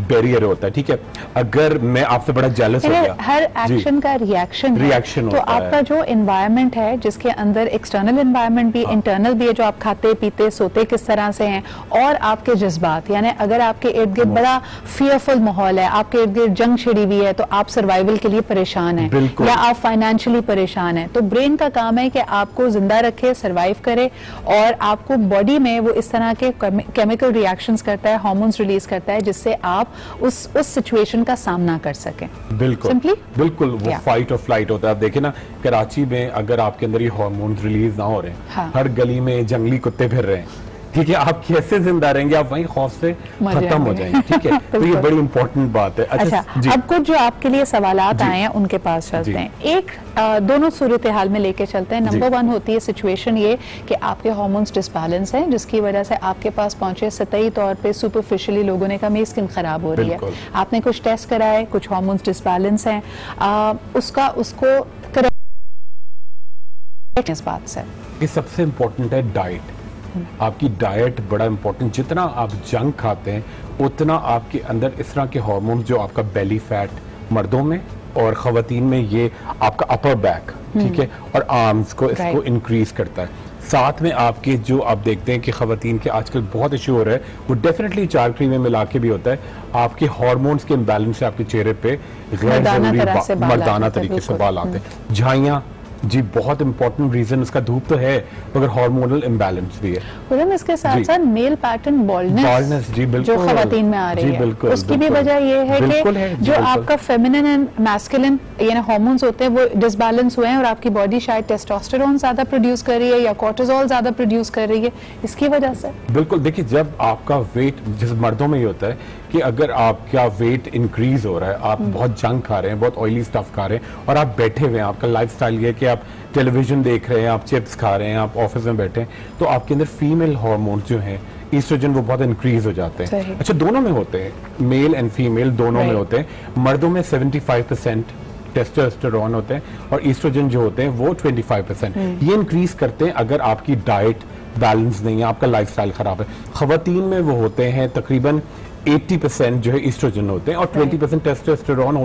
बैरियर होता है, ठीक है। अगर मैं आपसे बड़ा जेलस हो गया, हर एक्शन का रिएक्शन होता है। तो आपका जो एनवायरनमेंट है, जिसके अंदर एक्सटर्नल एनवायरनमेंट भी, इंटरनल भी है, जो आप खाते पीते सोते किस तरह से हैं, और आपके जज्बात, यानी अगर आपके इर्द गिर्द बड़ा फियरफुल माहौल है, आपके इर्द गिर्द जंग छिड़ी हुई है, तो आप सर्वाइवल के लिए परेशान हैं, या आप फाइनेंशियली परेशान हैं, तो ब्रेन का काम है कि आपको जिंदा रखे, सर्वाइव करे, और आपको बॉडी में वो इस तरह के केमिकल रिएक्शंस करता है, हार्मोन्स रिलीज करता है, जिससे आप उस सिचुएशन का सामना कर सकें। बिल्कुल बिल्कुल, वो फाइट और फ्लाइट होता है। आप देखें ना, कराची में अगर आपके अंदर ये हार्मोन्स रिलीज ना हो रहे हैं, हाँ। हर गली में जंगली कुत्ते फिर रहे हैं, ठीक है, आप कैसे जिंदा रहेंगे? आप वहीं खौफ से खत्म हो जाएंगे, ठीक है। तो ये बड़ी इंपॉर्टेंट बात है। अच्छा, अब कुछ जो आपके लिए सवालात आए हैं उनके पास चलते हैं। एक दोनों सूरत हाल में लेके चलते हैं। नंबर वन होती है सिचुएशन ये कि आपके हार्मोन्स डिसबैलेंस हैं, जिसकी वजह से आपके पास पहुंचे सतही तौर पे सुपरफिशियली लोगों ने कहा मेरी स्किन खराब हो रही है, आपने कुछ टेस्ट कराए, कुछ हार्मोन्स डिसबैलेंस हैं, उसको करेक्ट इस बात से। ये सबसे इम्पोर्टेंट है डाइट। आपकी डाइट बड़ा इंपॉर्टेंट। जितना आप जंक खाते हैं उतना आपके अंदर इस तरह के हार्मोन्स, जो आपका बेली फैट मर्दों में और खवातीन में, ये आपका अपर बैक, ठीक है, और आर्म्स को इसको इंक्रीज करता है। साथ में आपके जो आप देखते हैं कि खवातीन के आजकल बहुत इशू हो रहा है, वो डेफिनेटली चार क्रीम में मिला के भी होता है। आपके हार्मोन्स के इम्बैलेंस से आपके चेहरे पे गैर जरूरी मर्दाना तरीके से बाल आते हैं। झाइयाँ, जी बहुत इंपॉर्टेंट रीजन उसका धूप तो है, मगर हार्मोनल इम्बैलेंस भी है। इसके साथ साथ मेल पैटर्न बॉल्डनेस जी बिल्कुल, जो खवातीन में आ रही है, उसकी भी वजह ये है कि जो आपका फेमिनिन एंड मैस्कुलिन यानी हार्मोन्स होते हैं वो डिसबैलेंस हुए हैं, और आपकी बॉडी शायद टेस्टोस्टेरोन ज्यादा प्रोड्यूस कर रही है या कोर्टिसोल ज्यादा प्रोड्यूस कर रही है, इसकी वजह से। बिल्कुल, देखिए जब आपका वेट, जिस मर्दों में ही होता है कि अगर आपका वेट इंक्रीज हो रहा है, आप बहुत जंक खा रहे हैं, बहुत ऑयली स्टफ खा रहे हैं, और आप बैठे हुए हैं, आपका लाइफस्टाइल ये है कि आप टेलीविजन देख रहे हैं, आप चिप्स खा रहे हैं, आप ऑफिस में बैठे हैं, तो आपके अंदर फीमेल हार्मोन्स जो हैं, ईस्ट्रोजन, वो बहुत इंक्रीज हो जाते हैं। अच्छा, दोनों में होते हैं, मेल एंड फीमेल दोनों में होते हैं। मर्दों में 75% टेस्टोस्टेरोन होते हैं और ईस्ट्रोजन जो होते हैं वो 25%। ये इंक्रीज करते हैं अगर आपकी डाइट बैलेंस नहीं है, आपका लाइफस्टाइल खराब है। खवातीन में वो होते हैं तकरीबन 80% जो है ईस्ट्रोजन होते हैं और 20% टेस्टोस्टेरोन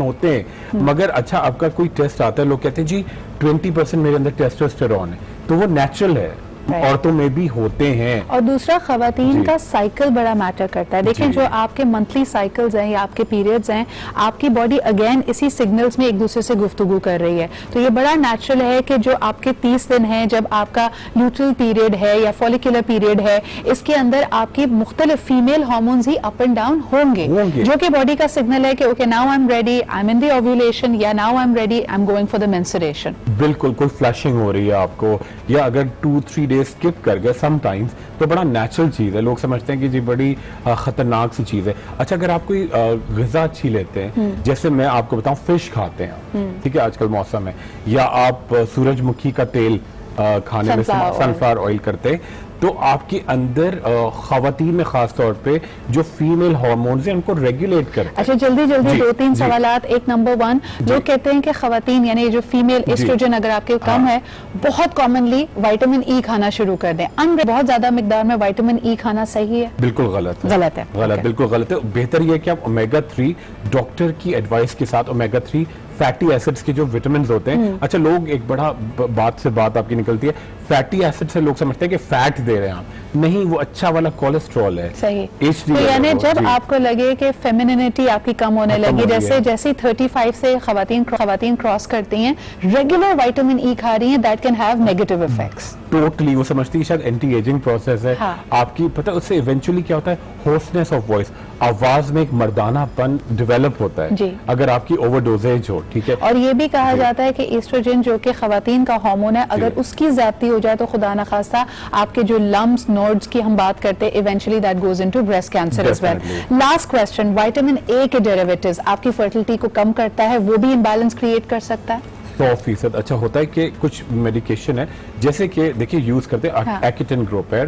होते हैं। मगर अच्छा, आपका कोई टेस्ट आता है, लोग कहते हैं जी 20% मेरे अंदर टेस्टोस्टेरोन है, तो वो नेचुरल है, औरतों में भी होते हैं। और दूसरा, खवातीन का साइकिल बड़ा मैटर करता है। देखें, जो आपके मंथली साइकिल्स हैं या आपके पीरियड्स हैं, आपकी बॉडी अगेन इसी सिग्नल्स में एक दूसरे से गुफ्तगू कर रही है, तो ये बड़ा नेचुरल है कि जो आपके 30 दिन हैं, जब आपका ल्यूट्रल पीरियड है या फॉलिकुलर पीरियड है, इसके अंदर आपकी मुख्तलिफ फीमेल हार्मोन्स ही अप एंड डाउन होंगे, जो कि बॉडी का सिग्नल है कि okay now I am ready, I am in the ovulation, या now I am ready, I am going for the menstruation. बिल्कुल, कोई फ्लैशिंग हो रही है आपको, या अगर 2-3 स्किप कर गए समटाइम्स, तो बड़ा नेचुरल चीज है। लोग समझते हैं कि जी बड़ी खतरनाक सी चीज है। अच्छा, अगर आप कोई ग़िज़ा अच्छी लेते हैं, जैसे मैं आपको बताऊं, फिश खाते हैं, ठीक है, आजकल मौसम है, या आप सूरजमुखी का तेल खाने में सनफ्लावर ऑयल करते हैं, तो आपके अंदर खवातीन में खास तौर पे जो फीमेल हार्मोन्स हैं उनको रेगुलेट करते हैं। अच्छा, जल्दी 2-3 सवालात। एक, नंबर 1, लोग कहते हैं कि खवातीन यानी जो फीमेल एस्ट्रोजन अगर आपके कम है, बहुत कॉमनली विटामिन ई खाना शुरू कर दें। बहुत ज्यादा मिकदार में विटामिन ई खाना सही है? बिल्कुल गलत है, बिल्कुल गलत है। बेहतर ये है कि आप ओमेगा 3 डॉक्टर की एडवाइस के साथ, ओमेगा 3 फैटी एसिड्स के जो विटामिन होते हैं। अच्छा, लोग एक बड़ा बात से बात आपकी निकलती है, फैटी एसिड से लोग समझते हैं कि फैट दे रहे हैं आप, नहीं, वो अच्छा वाला कोलेस्ट्रॉल है। सही। तो यानी जब आपको लगे कि फेमिनिनिटी आपकी कम होने लगी, जैसे 35 से खवातीन क्रॉस करती हैं, रेगुलर विटामिन ई खा रही हैं, that can have negative effects. Totally, वो समझती है शायद एंटी एजिंग प्रोसेस है। हाँ। आपकी पता है उससे इवेंचुअली क्या होता है, होर्सनेस ऑफ वॉइस, आवाज में एक मर्दानापन डेवलप होता है अगर आपकी ओवरडोजेज हो, ठीक है। और ये भी कहा जाता है कि एस्ट्रोजन जो कि खवातीन का हार्मोन है, अगर उसकी ज्यादती हो जाए तो खुदा न खास्ता आपके जो लम्प्स, नोड्स की हम बात करते हैं, eventually that goes into breast cancer as well. Last question, vitamin A के डेरिवेटिव्स आपकी फर्टिलिटी को कम करता है, वो भी इम्बैलेंस क्रिएट कर सकता है? 100%। अच्छा, होता है कि कुछ मेडिकेशन है, जैसे कि देखिए यूज करते हैं, हाँ। एक्टिन ग्रुप है,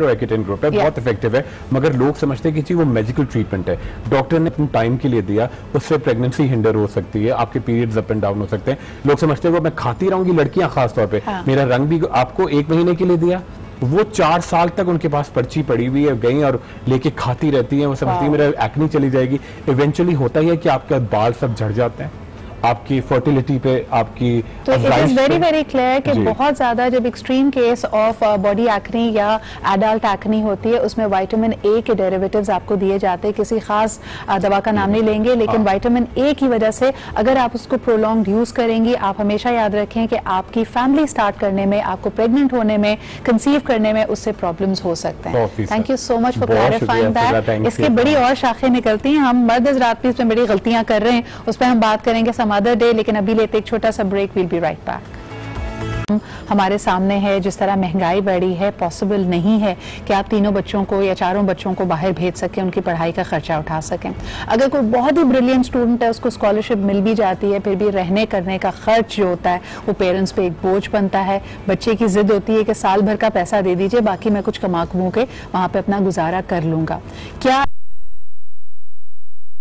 बहुत इफेक्टिव है, मगर लोग समझते हैं कि जी वो मेडिकल ट्रीटमेंट है, डॉक्टर ने अपने टाइम के लिए दिया, उससे प्रेगनेंसी हिंडर हो सकती है, आपके पीरियड्स अप एंड डाउन हो सकते हैं। लोग समझते हैं वो मैं खाती रहूंगी, लड़कियां खास तौर पे, हाँ। मेरा रंग भी आपको 1 महीने के लिए दिया, वो 4 साल तक उनके पास पर्ची पड़ी हुई है, गई और लेके खाती रहती है, वो समझती है मेरा एक्ने चली जाएगी। इवेंचुअली होता ही है कि आपके बाल सब झड़ जाते हैं, आपकी फर्टिलिटी पे, आपकी तो इट इज वेरी क्लियर कि बहुत ज्यादा जब extreme case of body acne या एडल्ट एक्ने होती है, उसमें विटामिन ए के डेरिवेटिव्स आपको दिए जाते हैं। किसी खास दवा का नाम नहीं लेंगे, लेकिन विटामिन ए की वजह से अगर आप उसको प्रोलॉन्ग यूज करेंगी, आप हमेशा याद रखें कि आपकी फैमिली स्टार्ट करने में, आपको प्रेग्नेंट होने में, कंसीव करने में उससे प्रॉब्लम्स हो सकते हैं। Thank you so much for clarifying that. इसकी बड़ी और शाखें निकलती हैं, हम मर्द हज़रात भी इसमें बड़ी गलतियां कर रहे हैं, उस पर हम बात करेंगे मदर डे, लेकिन अभी लेते एक छोटा सा break, will be right back. हमारे सामने है, जिस तरह महंगाई बढ़ी है, पॉसिबल नहीं है कि आप 3 बच्चों को या 4 बच्चों को बाहर भेज सकें, उनकी पढ़ाई का खर्चा उठा सकें। अगर कोई बहुत ही ब्रिलियंट स्टूडेंट है, उसको स्कॉलरशिप मिल भी जाती है, फिर भी रहने करने का खर्च जो होता है वो पेरेंट्स पे एक बोझ बनता है। बच्चे की जिद होती है कि साल भर का पैसा दे दीजिए, बाकी मैं कुछ कमा के वहां पर अपना गुजारा कर लूंगा। क्या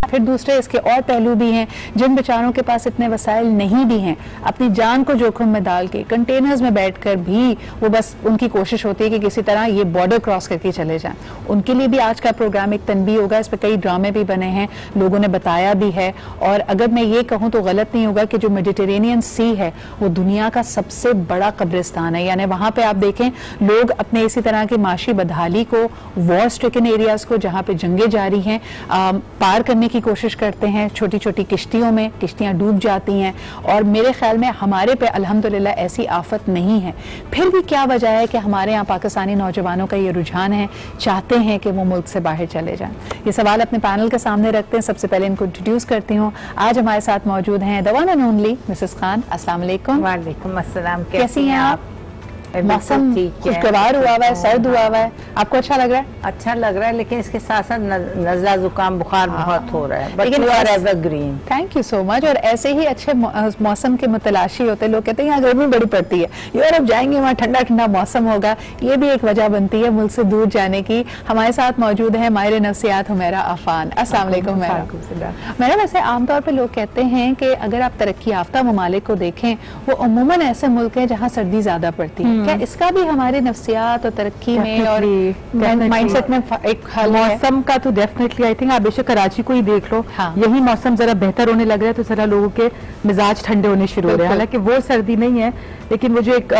फिर दूसरे इसके और पहलू भी हैं, जिन बेचारों के पास इतने वसाइल नहीं भी हैं, अपनी जान को जोखिम में डाल के कंटेनर्स में बैठकर भी वो बस उनकी कोशिश होती है कि किसी तरह ये बॉर्डर क्रॉस करके चले जाएं। उनके लिए भी आज का प्रोग्राम एक तनबीह होगा, इस पर कई ड्रामे भी बने हैं, लोगों ने बताया भी है। और अगर मैं ये कहूँ तो गलत नहीं होगा कि जो मेडिटेरेनियन सी है वो दुनिया का सबसे बड़ा कब्रिस्तान है। यानी वहाँ पे आप देखें, लोग अपने इसी तरह की माशी बदहाली को, वॉर स्ट्रिकन एरियाज को जहाँ पे जंगें जारी हैं, पार करने की कोशिश करते हैं। छोटी छोटी किश्तियों में किश्तियां डूब जाती हैं, और मेरे ख्याल में हमारे पे अल्हम्दुलिल्लाह ऐसी आफत नहीं है। फिर भी क्या वजह है कि हमारे यहाँ पाकिस्तानी नौजवानों का ये रुझान है, चाहते हैं कि वो मुल्क से बाहर चले जाएं? ये सवाल अपने पैनल के सामने रखते हैं। सबसे पहले इनको इंट्रोड्यूस करती हूँ। आज हमारे साथ मौजूद हैं the one and only Mrs Khan. अस्सलाम वालेकुम। वालेकुम अस्सलाम। कैसी हैं आप? मौसम खुशगवार हुआ हुआ है, सर्द हुआ हुआ है, आपको अच्छा लग रहा है? अच्छा लग रहा है, लेकिन इसके साथ साथ नज़ला जुकाम बुखार बहुत हो रहा है, लेकिन evergreen. Thank you so much. और ऐसे ही अच्छे मौसम के मुतलाशी होते, लोग कहते हैं यहाँ गर्मी बड़ी पड़ती है, यूरोप जाएंगे वहाँ ठंडा ठंडा मौसम होगा, ये भी एक वजह बनती है मुल्क से दूर जाने की। हमारे साथ मौजूद है माहिर नफ्सियात हुमैरा अफान। अस्सलाम वालेकुम हुमैरा। वैसे आमतौर पर लोग कहते हैं कि अगर आप तरक्की याफ्ता ममालिक को देखें, वो अमूमन ऐसे मुल्क हैं जहाँ सर्दी ज्यादा पड़ती है, क्या इसका भी हमारे नफ्सियात और तरक्की में और माइंडसेट में एक हल है? मौसम का तो डेफिनेटली आई थिंक आप बेशक कराची को ही देख लो, यही मौसम जरा बेहतर होने लग रहा है तो जरा लोगों के मिजाज ठंडे होने शुरू हो रहे हैं। हालांकि वो सर्दी नहीं है, लेकिन वो जो एक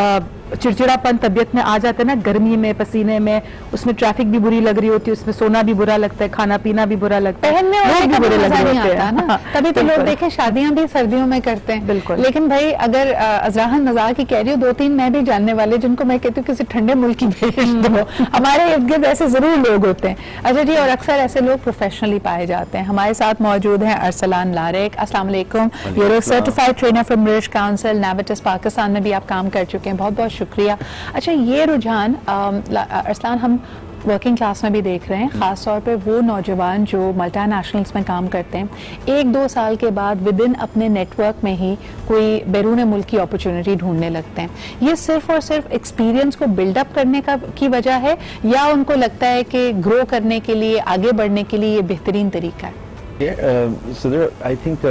चिड़चिड़ापन तबीयत में आ जाता है ना, गर्मी में, पसीने में, उसमें ट्रैफिक भी बुरी लग रही होती है, उसमें सोना भी बुरा लगता है, खाना पीना भी बुरा लगता है, पहनने लोग भी बुरे लग रहे होते हैं ना। तभी तो लोग देखें शादियां भी सर्दियों में करते हैं। बिल्कुल। लेकिन भाई अगर अजराहन मजाक की कह रही हूँ, 2-3 मैं भी जानने वाले जिनको मैं कहती हूँ किसी ठंडे मुल्क की भेज दो, हमारे इर्द गिर्द ऐसे जरूर लोग होते हैं। अच्छा जी, और अक्सर ऐसे लोग प्रोफेशनली पाए जाते हैं। हमारे साथ मौजूद हैं अरसलान लारेक। अस्सलाम वालेकुम। Your certified trainer from British Council, Navitas Pakistan में भी आप काम कर चुके हैं, बहुत बहुत शुक्रिया। अच्छा, ये रुझान अरसलान हम वर्किंग क्लास में भी देख रहे हैं, ख़ास तौर पे वो नौजवान जो मल्टीनेशनल्स में काम करते हैं, 1-2 साल के बाद विद इन अपने नेटवर्क में ही कोई बैरून मुल्क की अपॉर्चुनिटी ढूंढने लगते हैं। ये सिर्फ और सिर्फ एक्सपीरियंस को बिल्डअप करने की वजह है, या उनको लगता है कि ग्रो करने के लिए, आगे बढ़ने के लिए ये बेहतरीन तरीका है? आई थिंक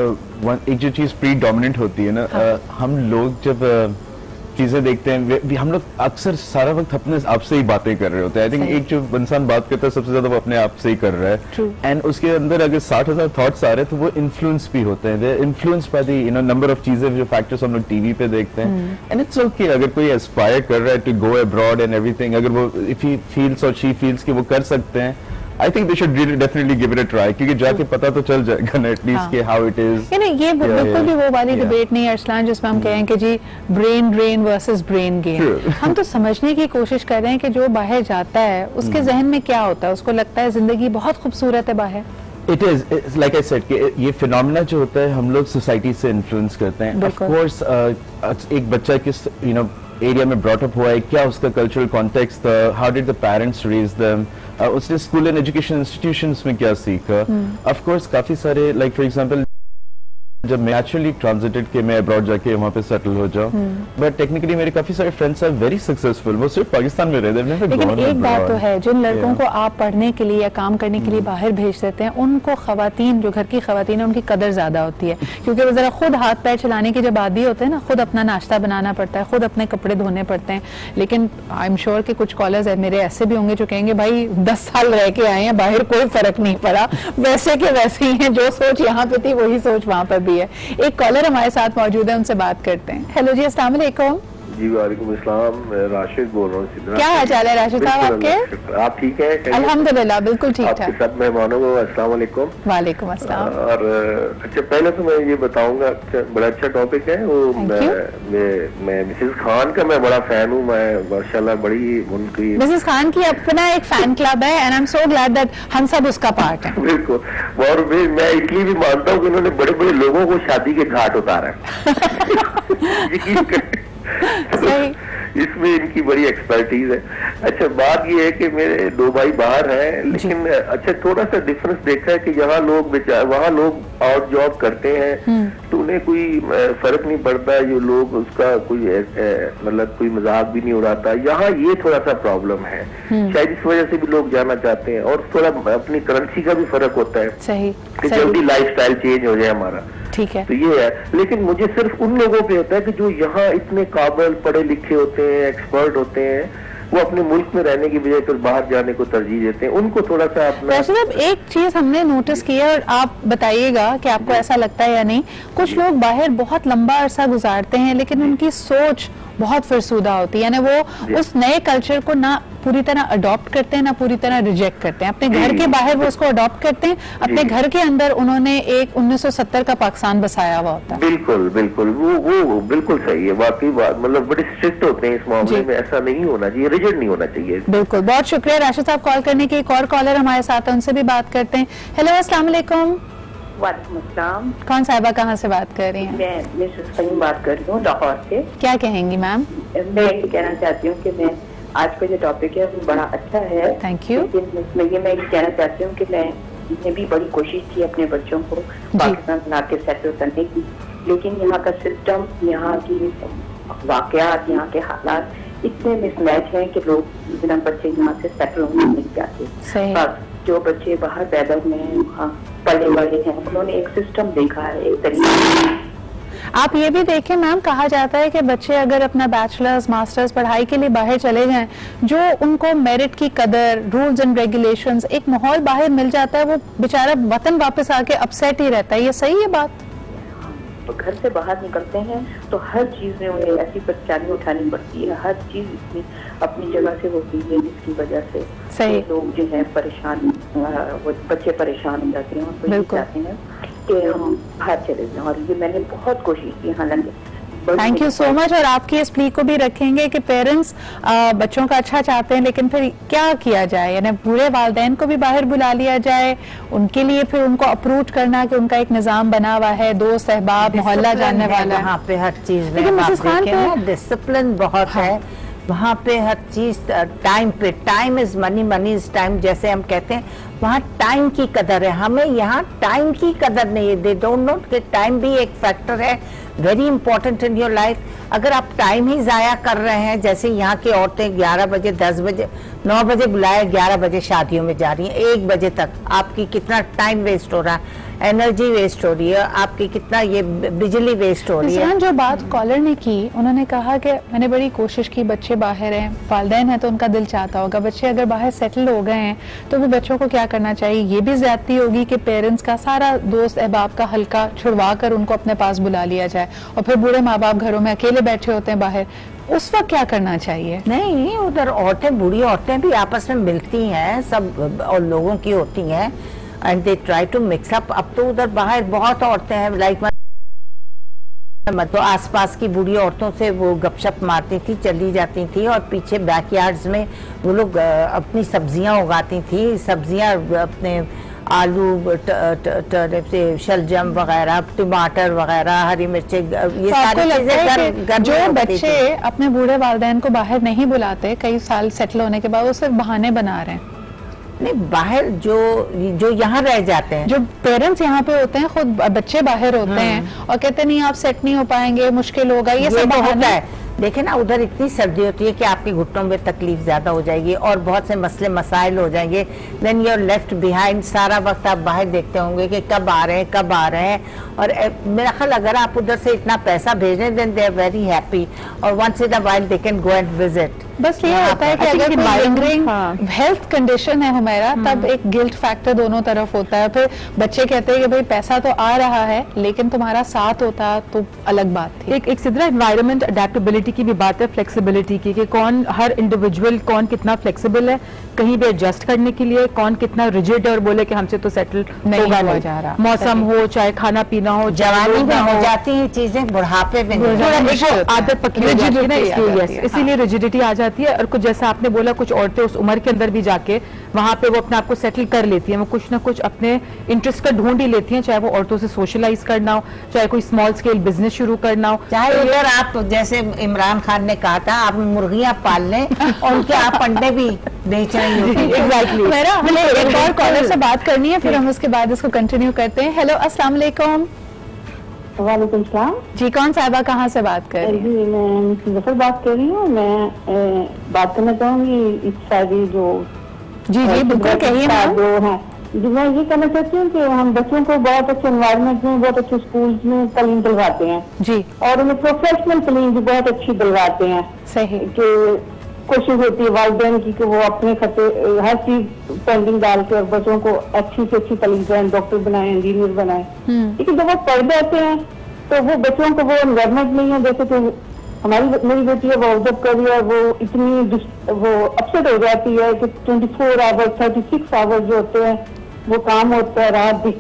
एक जो चीज़ प्री डोमिनेंट होती है ना, हम लोग जब चीजें देखते हैं, हम लोग अक्सर सारा वक्त अपने आप से ही बातें कर रहे होते हैं। आई थिंक एक जो इंसान बात करता है सबसे ज्यादा वो अपने आप से ही कर रहा है, एंड उसके अंदर अगर 60,000 थॉट्स आ रहे हैं तो वो इन्फ्लुएंस भी होते हैं, influence by the number of चीजें, जो फैक्टर्स हम लोग टीवी पे देखते हैं। एंड इट्स ओके अगर कोई एस्पायर कर रहा है to go abroad and everything, अगर वो इफ ही फील्स और शी फील्स कि वो कर सकते हैं, I think they should really definitely give it a try, क्योंकि जाके पता तो चल जाएगा ना एटलीस्ट कि how it is। ये बिल्कुल भी वो वाली डिबेट नहीं है अरसलान जिसमें हम कहें कि जी brain drain versus brain gain. हम तो समझने की कोशिश कर रहे हैं कि जो बाहर जाता है उसके जहन में क्या होता है, उसको लगता है जिंदगी बहुत खूबसूरत है बाहर। It is like I said कि ये फिनोमेना जो होता है हम लोग सोसाइटी से इन्फ्लुएंस करते हैं। Of course एक बच्चा किस एरिया में ब्रॉट अप हुआ है, क्या उसका कल्चरल कॉन्टेक्स्ट था, how did the parents raise them, उसने स्कूल एंड एजुकेशन इंस्टीट्यूशंस में क्या सीखा। ऑफ कोर्स काफी सारे लाइक फॉर एग्जांपल जब मैं एक्चुअली ट्रांजिटेड कि मैं अब्रॉड जाके वहाँ पे सेटल हो जाऊँ, बट टेक्निकली मेरे काफी सारे फ्रेंड्स आर वेरी सक्सेसफुल, वो सिर्फ पाकिस्तान में रहते हैं। लेकिन एक बात तो है, जिन लड़कों को आप पढ़ने के लिए या काम करने के लिए बाहर भेज देते हैं, उनको खवातीन, जो घर की खवातीन है, उनकी कदर ज्यादा होती है, क्योंकि वो जरा खुद हाथ पैर चलाने के जब आदी होते हैं ना, खुद अपना नाश्ता बनाना पड़ता है, खुद अपने कपड़े धोने पड़ते हैं। लेकिन आई एम श्योर कि कुछ कॉलर्स मेरे ऐसे भी होंगे जो कहेंगे भाई 10 साल रह के आए हैं, बाहर कोई फर्क नहीं पड़ा, वैसे के वैसे ही है, जो सोच यहाँ पे थी वही सोच वहाँ पर भी है। एक हमारे साथ मौजूद है, उनसे बात करते हैं। हेलो जी, अस्सलाम वालेकुम। जी वालेकुम अस्सलाम, राशिद बोल रहा हूँ। क्या हाल चाल है राशिद साहब आपके? आप ठीक है? अल्हम्दुलिल्लाह बिल्कुल ठीक ठाक। आपके सब मेहमानों को अस्सलाम वालेकुम। वालेकुम अस्सलाम। और अच्छा, पहले तो मैं ये बताऊंगा, बड़ा अच्छा टॉपिक है वो। मैं मिसेस खान का मैं बड़ा फैन हूँ, मैं माशाल्लाह बड़ी उनकी। मिसेस खान की अपना एक फैन क्लब है, and I am so glad that हम सब उसका पार्ट है। बिल्कुल, और मैं इसलिए भी मानता हूँ कि उन्होंने बड़े बड़े लोगों को शादी के घाट उतारा है। इसमें इनकी बड़ी एक्सपर्टीज है। अच्छा, बात ये है कि मेरे 2 भाई बाहर हैं, लेकिन अच्छा थोड़ा सा डिफरेंस देखा है कि यहाँ लोग वहाँ लोग आउट जॉब करते हैं तो उन्हें कोई फर्क नहीं पड़ता, जो लोग उसका कोई मतलब कोई मजाक भी नहीं उड़ाता। यहाँ ये थोड़ा सा प्रॉब्लम है, शायद इस वजह से भी लोग जाना चाहते हैं, और थोड़ा अपनी करेंसी का भी फर्क होता है कि जल्दी लाइफ स्टाइल चेंज हो जाए हमारा। ठीक है, तो ये है। लेकिन मुझे सिर्फ उन लोगों पे होता है कि जो यहाँ इतने काबिल पढ़े लिखे होते हैं, एक्सपर्ट होते हैं, वो अपने मुल्क में रहने की बजाय फिर बाहर जाने को तरजीह देते हैं। उनको थोड़ा सा अपना। एक चीज हमने नोटिस किया, और आप बताइएगा कि आपको ऐसा लगता है या नहीं, कुछ लोग बाहर बहुत लंबा अरसा गुजारते हैं लेकिन उनकी सोच बहुत फरसूदा होती है, यानी वो उस नए कल्चर को ना पूरी तरह अडॉप्ट करते हैं ना पूरी तरह रिजेक्ट करते हैं। अपने घर के बाहर वो उसको अडॉप्ट करते हैं, अपने घर के अंदर उन्होंने एक 1970 का पाकिस्तान बसाया हुआ होता है। बिल्कुल बिल्कुल, वो बिल्कुल सही है, वाकई बात, मतलब बड़े स्ट्रिक्ट होते हैं इस मामले में, ऐसा नहीं होना चाहिए, रिजिड नहीं होना चाहिए। बिल्कुल, बहुत शुक्रिया राशिद साहब कॉल करने की। एक और कॉलर हमारे साथ है, उनसे भी बात करते हैं। हेलो, अस्सलाम वालेकुम। वालेकुम अस्सलाम। कौन साहिबा, कहाँ से बात कर रही हैं? मैं मिसेस फहीम बात कर रही हूँ लाहौर से। क्या कहेंगी मैम? मैं ये कहना चाहती हूँ कि मैं आज का जो टॉपिक है वो बड़ा अच्छा है, थैंक यू। लेकिन मैं ये कहना चाहती हूँ कि मैंने भी बड़ी कोशिश की अपने बच्चों को पाकिस्तान ला के सेटल करने की, लेकिन यहाँ का सिस्टम, यहाँ की वाकयात, यहाँ के हालात इतने मिसमैच हैं कि लोग बिना बच्चे यहाँ से सेटल होने नहीं चाहते। जो बच्चे बाहर पैदा हुए हैं, वहाँ पले वाले हैं, उन्होंने एक सिस्टम देखा है, एक तरीका। आप ये भी देखें मैम, कहा जाता है कि बच्चे अगर अपना बैचलर्स मास्टर्स पढ़ाई के लिए बाहर चले जाएं, जो उनको मेरिट की कदर, रूल्स एंड रेगुलेशंस, एक माहौल बाहर मिल जाता है, वो बेचारा वतन वापस आके अपसेट ही रहता है। ये सही है बात? तो घर से बाहर निकलते हैं तो हर चीज में उन्हें ऐसी परेशानी उठानी पड़ती है, हर चीज इसमें अपनी जगह से होती है, जिसकी वजह से सही लोग जो है परेशान, बच्चे परेशान हो जाते हैं और वो चाहते हैं कि हम बाहर चले जाएं। और ये मैंने बहुत कोशिश की, हालांकि थैंक यू सो मच। और आपकी इस प्ली को भी रखेंगे कि पेरेंट्स बच्चों का अच्छा चाहते हैं, लेकिन फिर क्या किया जाए, यानी पूरे वालिदैन को भी बाहर बुला लिया जाए, उनके लिए फिर उनको अप्रूव करना कि उनका एक निजाम बना हुआ है, दोस्त अहबाब मोहल्ला जानने वाला, वहाँ पे हर चीज में लेकिन मिसेस खान पे डिसिप्लिन बहुत है वहाँ पे, हर चीज टाइम पे, time is money, money is time, जैसे हम कहते हैं, वहाँ टाइम की कदर है। हमें यहाँ टाइम की कदर नहीं है। दे डोंट नो कि टाइम भी एक फैक्टर है, very important in your life. अगर आप टाइम ही जाया कर रहे हैं, जैसे यहाँ की औरतें 11 बजे 10 बजे 9 बजे बुलाए, 11 बजे शादियों में जा रही हैं, 1 बजे तक, आपकी कितना टाइम वेस्ट हो रहा है, एनर्जी वेस्ट हो रही है आपकी, कितना ये बिजली वेस्ट हो रही है। जो बात कॉलर ने की, उन्होंने कहा कि मैंने बड़ी कोशिश की, बच्चे बाहर हैं, वालिदैन है तो उनका दिल चाहता होगा, बच्चे अगर बाहर सेटल हो गए हैं तो भी बच्चों को क्या करना चाहिए? ये भी ज्यादती होगी कि पेरेंट्स का सारा दोस्त अहबाब का हल्का छुड़वा कर उनको अपने पास बुला लिया जाए, और फिर बूढ़े माँ बाप घरों में अकेले बैठे होते हैं बाहर, उस वक्त क्या करना चाहिए? नहीं, उधर औरतें, बूढ़ी औरतें भी आपस में मिलती हैं, सब और लोगों की होती हैं, and they try to mix up. अब तो उधर बाहर बहुत औरतें हैं, लाइक तो आसपास की बूढ़ी औरतों से वो गपशप मारती थी, चली जाती थी, और पीछे बैकयार्ड्स में वो लोग अपनी सब्जियां उगाती थी, सब्जियां अपने आलू, शलजम वगैरह, टमाटर वगैरह, हरी मिर्ची, ये सारी चीजें। जो बच्चे अपने बूढ़े वालिदैन को बाहर नहीं बुलाते कई साल सेटल होने के बाद, वो सिर्फ बहाने बना रहे हैं। नहीं, बाहर जो यहाँ रह जाते हैं, जो पेरेंट्स यहाँ पे होते हैं, खुद बच्चे बाहर होते हैं और कहते नहीं आप सेट नहीं हो पाएंगे, मुश्किल होगा, ये सब होता है। देखे ना, उधर इतनी सर्दी होती है कि आपके घुटनों में तकलीफ ज्यादा हो जाएगी और बहुत से मसले मसाइल हो जाएंगे, then you are left behind. सारा वक्त आप बाहर देखते होंगे कि कब आ रहे हैं, कब आ रहे हैं, और मेरा ख्याल अगर आप उधर से इतना पैसा भेज रहे हैं, then they are very happy, और once in a while they can go and visit. बस ये होता है कि अगर कोई हेल्थ कंडीशन है हमारा, तब एक गिल्ट फैक्टर दोनों तरफ होता है। फिर बच्चे कहते हैं कि भाई पैसा तो आ रहा है, लेकिन तुम्हारा साथ होता तो अलग बात थी। एक सिद्रा, एनवायरमेंट अडेप्टेबिलिटी की भी बात है, फ्लेक्सिबिलिटी की, कि कौन, हर इंडिविजुअल कौन कितना फ्लेक्सिबल है कहीं भी एडजस्ट करने के लिए, कौन कितना रिजिड है और बोले कि हमसे तो सेटल नहीं हुआ जा रहा। मौसम हो, चाहे खाना पीना हो, जवानी में हो जाती है चीजें, बुढ़ापे में आदत पकड़ी हो जाती है ना, इसलिए इसीलिए रिजिडिटी आ जाती है। और कुछ जैसा आपने बोला, कुछ औरतें उस उम्र के अंदर भी जाके वहां पे वो अपने आप को सेटल कर लेती हैं, वो कुछ ना कुछ अपने इंटरेस्ट का ढूंढ ही लेती हैं, चाहे वो औरतों से सोशलाइज करना हो, चाहे कोई स्मॉल स्केल बिजनेस शुरू करना हो, चाहे उधर आप जैसे इमरान खान ने कहा था आप मुर्गियां पाल लें और उनके आप अंडे भी बेच रही होती। एग्जैक्टली। हमें एक और कॉलर से बात करनी है, फिर हम उसके बाद इसको कंटिन्यू करते हैं। हेलो, अस्सलाम वालेकुम। वालेकुम सलाम जी, कौन साहिबा कहाँ से बात कर रही हैं? जी, मैं मुजफ्फर बात कर रही हूँ। मैं बात करना चाहूँगी इस सारी जो जी बिल्कुल कहिए जो है जी, मैं ये कहना चाहती हूँ कि हम बच्चों को बहुत अच्छे एनवायरनमेंट में, बहुत अच्छे स्कूल्स में तालीम दिलवाते हैं जी, और उन्हें प्रोफेशनल तालीम भी बहुत अच्छी दिलवाते हैं। सही कि कोशिश होती है वालिदैन की कि वो अपने खर्चे हर चीज पेंडिंग डाल के और बच्चों को अच्छी से अच्छी तालीम दें, डॉक्टर बनाए, इंजीनियर बनाए। लेकिन जब वो पढ़ जाते हैं तो वो बच्चों को वो एनवायरनमेंट नहीं है। जैसे कि हमारी मेरी बेटी है, वो जब करी है वो इतनी वो अपसेट हो जाती है कि 24 आवर्स 36 आवर्स जो होते हैं वो काम होता है, रात भी,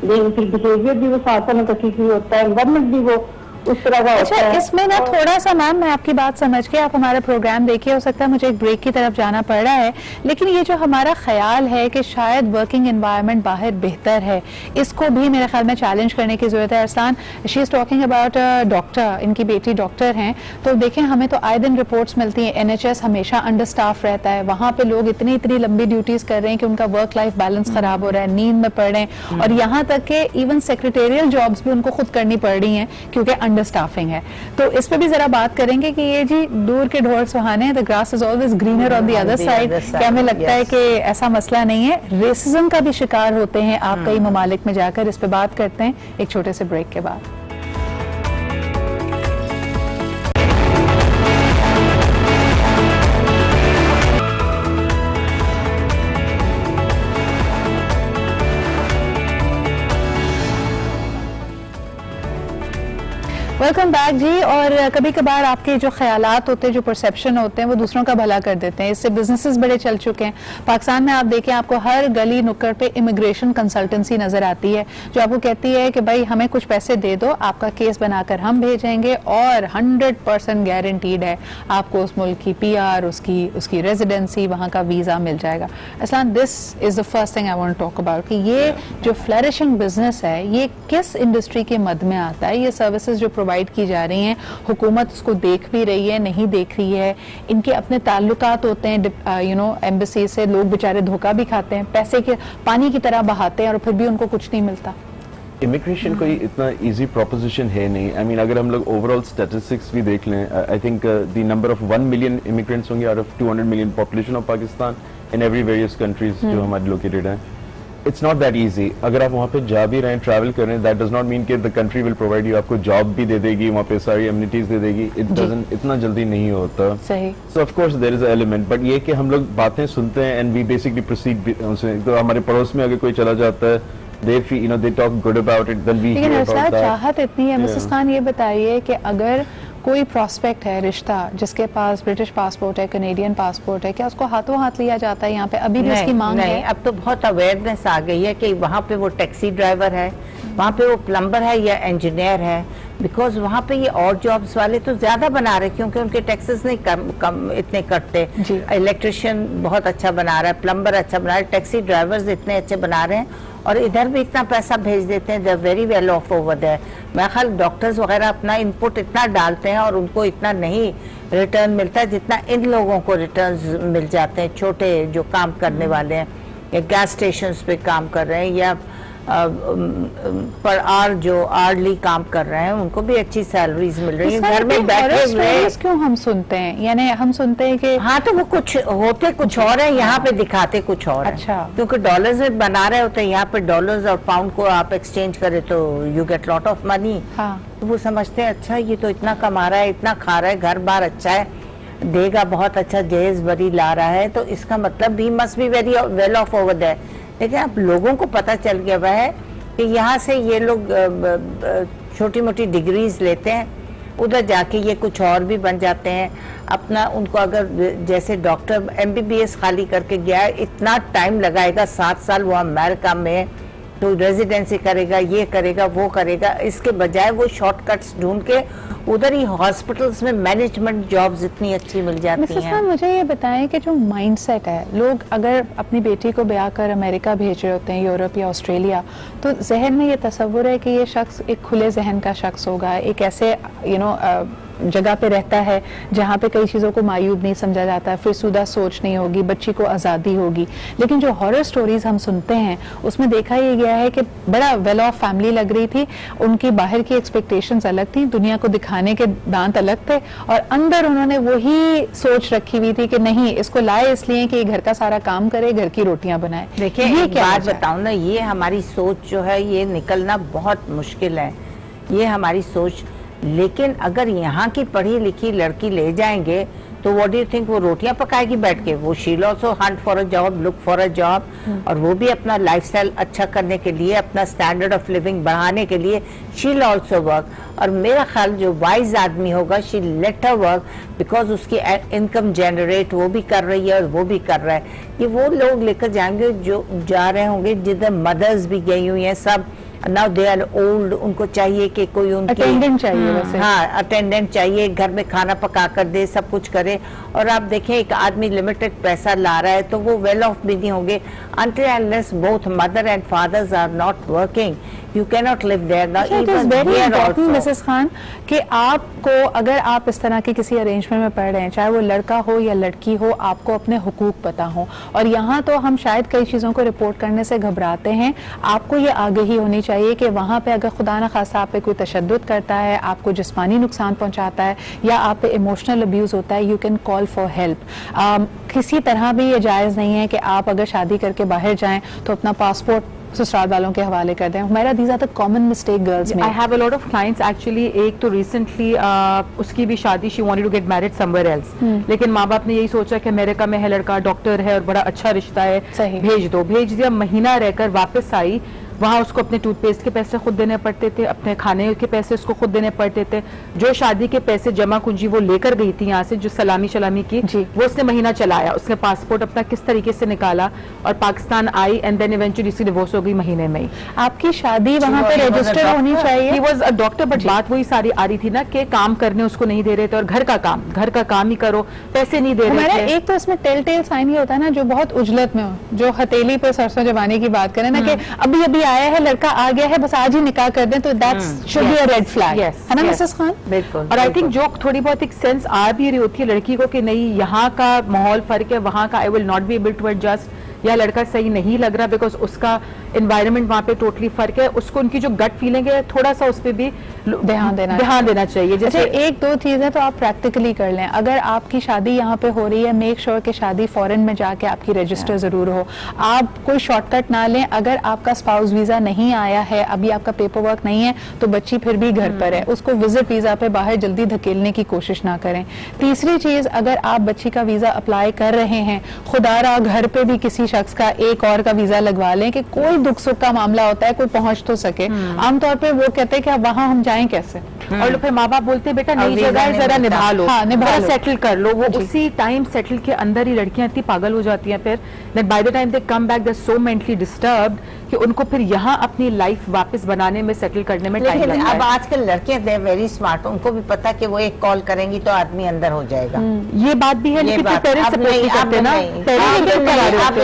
लेकिन फिर बिहेवियर भी वो साथ में ठीक नहीं होता है, एनवायरनमेंट भी वो उस तरह का होता है। इसमें ना थोड़ा सा मैम, मैं आपकी बात समझ के, आप हमारा प्रोग्राम देखिए, हो सकता है मुझे एक ब्रेक की तरफ जाना पड़ रहा है, लेकिन ये जो हमारा ख्याल है कि शायद वर्किंग एनवायरनमेंट बाहर बेहतर है, इसको भी मेरे ख्याल में चैलेंज करने की जरूरत है। Arsalan, she is talking about doctor, इनकी बेटी डॉक्टर हैं, तो देखें हमें तो आए दिन रिपोर्ट्स मिलती हैं, NHS हमेशा अंडर स्टाफ रहता है, वहाँ पे लोग इतनी लंबी ड्यूटीज कर रहे हैं कि उनका वर्क लाइफ बैलेंस खराब हो रहा है, नींद में पड़ रहे हैं, और यहाँ तक के इवन सेक्रेटेरियल जॉब्स भी उनको खुद करनी पड़ रही हैं क्योंकि अंडर स्टाफिंग है। तो इस पे भी जरा बात करेंगे कि ये जी दूर के ढोर सुहाने, the grass is always greener on the other side, क्या हमें लगता है कि ऐसा मसला नहीं है? रेसिज्म का भी शिकार होते हैं आप कई ममालिक में जाकर, इस पे बात करते हैं एक छोटे से ब्रेक के बाद। वेलकम बैक जी। और कभी कभार आपके जो ख्यालात होते हैं, जो परसेप्शन होते हैं, वो दूसरों का भला कर देते हैं। इससे बिजनेसेस बड़े चल चुके हैं पाकिस्तान में। आप देखें, आपको हर गली नुक्कड़ पे इमिग्रेशन कंसल्टेंसी नजर आती है जो आपको कहती है कि भाई हमें कुछ पैसे दे दो, आपका केस बनाकर हम भेजेंगे और 100% गारंटीड है आपको उस मुल्क की PR, उसकी रेजिडेंसी, वहाँ का वीजा मिल जाएगा। Aslan, this is the first thing I want to talk about कि ये जो फ्लरिशिंग बिजनेस है ये किस इंडस्ट्री के मद में आता है। ये सर्विसेज जो प्रोवाइड की जा रही हैं, हुकूमत उसको देख भी रही है, नहीं देख रही है, इनके अपने ताल्लुकात होते हैं एम्बेसी से। लोग बेचारे धोखा भी खाते हैं, पैसे के पानी की तरह बहाते हैं और फिर भी उनको कुछ नहीं मिलता। इमिग्रेशन कोई इतना इजी प्रोपोजिशन है नहीं। आई मीन अगर हम लोग ओवरऑल स्टैटिस्टिक्स भी देख लें, I think the number of 1 million immigrants होंगे out of 200 million population of Pakistan in every various countries जो हमारे लोकेटेड हैं। It's not that easy. अगर आप वहाँ पे जा भी रहे हैं, ट्रैवल कर रहे हैं, दैट डज नॉट मीन कि the country will provide you, आपको जॉब भी दे देगी, वहाँ पे सारी एमिनिटीज दे देगी। इट डजंट, इतना जल्दी नहीं होता। सही। So of course there is a element, but ये कि हम लोग बातें सुनते हैं एंड वी बेसिकली प्रोसीड उनसे। तो हमारे पड़ोस में अगर कोई चला जाता है, they talk good about it, then we hear about that. चाहत इतनी है। मिसेस खान, ये बताइए कि अगर कोई प्रोस्पेक्ट है, रिश्ता, जिसके पास ब्रिटिश पासपोर्ट है, कनेडियन पासपोर्ट है, क्या उसको हाथों हाथ लिया जाता है यहाँ पे? अभी भी उसकी मांग है? अब तो बहुत अवेयरनेस आ गई है कि वहाँ पे वो टैक्सी ड्राइवर है, वहाँ पे वो प्लम्बर है या इंजीनियर है, बिकॉज वहाँ पे ये और जॉब्स वाले तो ज्यादा बना रहे क्योंकि उनके टैक्सेस नहीं कम इतने कटते। इलेक्ट्रिशियन बहुत अच्छा बना रहा है, प्लम्बर अच्छा बना रहा है, टैक्सी ड्राइवर्स इतने अच्छे बना रहे हैं और इधर भी इतना पैसा भेज देते हैं। They are very well off over there. मैं ख्याल डॉक्टर्स वगैरह अपना इनपुट इतना डालते हैं और उनको इतना नहीं रिटर्न मिलता है जितना इन लोगों को रिटर्न्स मिल जाते हैं। छोटे जो काम करने वाले हैं या गैस स्टेशंस पे काम कर रहे हैं या पर आर जो आर्ली काम कर रहे हैं, उनको भी अच्छी सैलरीज मिल रही है। घर में बैठे हुए क्यों हम सुनते हैं, यानी हम सुनते हैं कि हाँ, तो वो कुछ होते कुछ और है, यहाँ पे दिखाते कुछ और। अच्छा। क्योंकि डॉलर्स में बना रहे होते हैं, यहाँ पे डॉलर्स और पाउंड को आप एक्सचेंज करें तो you get lot of money. तो वो समझते हैं अच्छा ये तो इतना कमा रहा है, इतना खा रहा है, घर बार अच्छा है, देगा बहुत अच्छा, जहेज बड़ी ला रहा है, तो इसका मतलब भी must be very well off over there. लेकिन अब लोगों को पता चल गया हुआ है कि यहाँ से ये लोग छोटी मोटी डिग्रीज लेते हैं, उधर जाके ये कुछ और भी बन जाते हैं अपना। उनको अगर जैसे डॉक्टर MBBS खाली करके गया है, इतना टाइम लगाएगा 7 साल वो अमेरिका में, तो रेजिडेंसी करेगा, ये करेगा, वो करेगा, इसके बजाय वो शॉर्टकट्स ढूंढ के उधर ही हॉस्पिटल्स में मैनेजमेंट जॉब्स इतनी अच्छी मिल जाती हैं। मुझे ये बताएं कि जो माइंडसेट है, लोग अगर अपनी बेटी को ब्याह कर अमेरिका भेज रहे होते हैं, यूरोप या ऑस्ट्रेलिया, तो जहन में ये तस्वुर है कि ये शख्स एक खुले जहन का शख्स होगा, एक ऐसे जगह पे रहता है जहाँ पे कई चीज़ों को मायूब नहीं समझा जाता है, फिर सुदा सोच नहीं होगी, बच्ची को आज़ादी होगी। लेकिन जो हॉरर स्टोरीज हम सुनते हैं उसमें देखा ये गया है कि बड़ा वेल ऑफ फैमिली लग रही थी, उनकी बाहर की एक्सपेक्टेशंस अलग थी, दुनिया को दिखाने के दांत अलग थे, और अंदर उन्होंने वही सोच रखी हुई थी कि नहीं, इसको लाए इसलिए कि घर का सारा काम करे, घर की रोटियां बनाए। देखिए, एक बात बताऊं ना, ये हमारी सोच जो है ये निकलना बहुत मुश्किल है, ये हमारी सोच। लेकिन अगर यहाँ की पढ़ी लिखी लड़की ले जाएंगे तो व्हाट डू यू थिंक, वो रोटियां पकाएगी बैठ के? वो she will also Hunt for a job, look for a job, और वो भी अपना लाइफस्टाइल अच्छा करने के लिए, अपना स्टैंडर्ड ऑफ लिविंग बढ़ाने के लिए शी विल आल्सो वर्क। और मेरा ख्याल जो वाइज आदमी होगा, she let her work, because उसकी इनकम जनरेट वो भी कर रही है और वो भी कर रहा है। ये वो लोग लेकर जाएंगे जो जा रहे होंगे जिधर मदर्स भी गई हुई हैं सब, नाउ दे आर ओल्ड, उनको चाहिए कि कोई उनकी अटेंडेंट चाहिए वैसे। हाँ, अटेंडेंट चाहिए, घर में खाना पका कर दे, सब कुछ करे। और आप देखें एक आदमी लिमिटेड पैसा ला रहा है तो वो वेल ऑफ भी नहीं होंगे until unless both mother and fathers are not working, you cannot live there. Now even here also, Mrs Khan, कि आपको अगर आप इस तरह के किसी अरेंजमेंट में पढ़ रहे हैं, चाहे वो लड़का हो या लड़की हो, आपको अपने हुकूक पता हो। और यहाँ तो हम शायद कई चीज़ों को रिपोर्ट करने से घबराते हैं। आपको ये आगाही होनी चाहिए कि वहाँ पे अगर खुदा न खासा आप पे कोई तशद्दुद करता है, आपको जिस्मानी नुकसान पहुँचाता है या आप पे इमोशनल अब्यूज़ होता है, you can call for help. किसी तरह भी ये जायज़ नहीं है कि आप अगर शादी करके बाहर जाएं तो अपना पासपोर्ट ससुराल वालों के हवाले कर दें। हमारा these are the common mistake girls में। I have a lot of clients actually. एक तो रिसेंटली उसकी भी शादी, she wanted to get married somewhere else, लेकिन माँ बाप ने यही सोचा कि अमेरिका में है लड़का, डॉक्टर है और बड़ा अच्छा रिश्ता है, भेज दो। भेज दिया, महीना रहकर वापस आई वहाँ उसको अपने टूथपेस्ट के पैसे खुद देने पड़ते थे, अपने खाने के पैसे उसको खुद देने पड़ते थे। जो शादी के पैसे जमा कुंजी वो लेकर गई थी यहाँ से, जो सलामी की वो उसने महीना चलाया, उसने पासपोर्ट अपना किस तरीके से निकाला और पाकिस्तान आई एंड देन इवेंचुअली इसकी डिवोर्स हो गई महीने में ही। आपकी शादी वहाँ पे रजिस्टर होनी चाहिए। He was a doctor, but बात वही सारी आ रही थी ना कि काम करने उसको नहीं दे रहे थे और घर का काम ही करो, पैसे नहीं दे रहे थे। एक तो इसमें टेल साइन ये होता है ना, जो बहुत उजलत में हो, जो हथेली पे सरसों जमाने की बात करें ना कि अभी अभी आया है लड़का, आ गया है, बस आज ही निकाह कर दें, तो that's should be a red flag, है ना मिसेस खान? बिल्कुल। और आई थिंक जो थोड़ी बहुत एक सेंस आ भी रही होती है लड़की को कि नहीं यहाँ का माहौल फर्क है, वहाँ का I will not be able to adjust, या लड़का सही नहीं लग रहा बिकॉज उसका एनवायरनमेंट वहाँ पे टोटली फर्क है, उसको उनकी जो गट फीलिंग है थोड़ा सा उस पर भी ध्यान देना चाहिए। जैसे एक दो चीजें तो आप प्रैक्टिकली कर लें। अगर आपकी शादी यहाँ पे हो रही है, मेक श्योर कि शादी फॉरेन में जाके आपकी रजिस्टर जरूर हो। आप कोई शॉर्टकट ना लें। अगर आपका स्पाउस वीजा नहीं आया है, अभी आपका पेपर वर्क नहीं है, तो बच्ची फिर भी घर पर है, उसको विजिट वीजा पे बाहर जल्दी धकेलने की कोशिश ना करें। तीसरी चीज, अगर आप बच्ची का वीजा अप्लाई कर रहे हैं, खुदारा घर पे भी किसी शख्स का एक और का वीजा लगवा लें कि कोई दुख सुख का मामला होता है, कोई पहुंच तो सके। आमतौर पे वो कहते हैं कि वहां हम जाएं कैसे, और फिर माँ बाप बोलते हैं बेटा नई जगह जरा निभा लो, सेटल कर लो। वो उसी टाइम सेटल के अंदर ही लड़कियां इतनी पागल हो जाती हैं फिर that by the time they come back they so mentally disturbed कि उनको फिर यहाँ अपनी लाइफ वापस बनाने में, सेटल करने में टाइम लगता है। अब आजकल लड़कियां दे वेरी स्मार्ट, उनको भी पता कि वो एक कॉल करेंगी तो आदमी अंदर हो जाएगा। ये बात भी है, लेकिन पेरेंट्स सपोर्ट नहीं करते ना,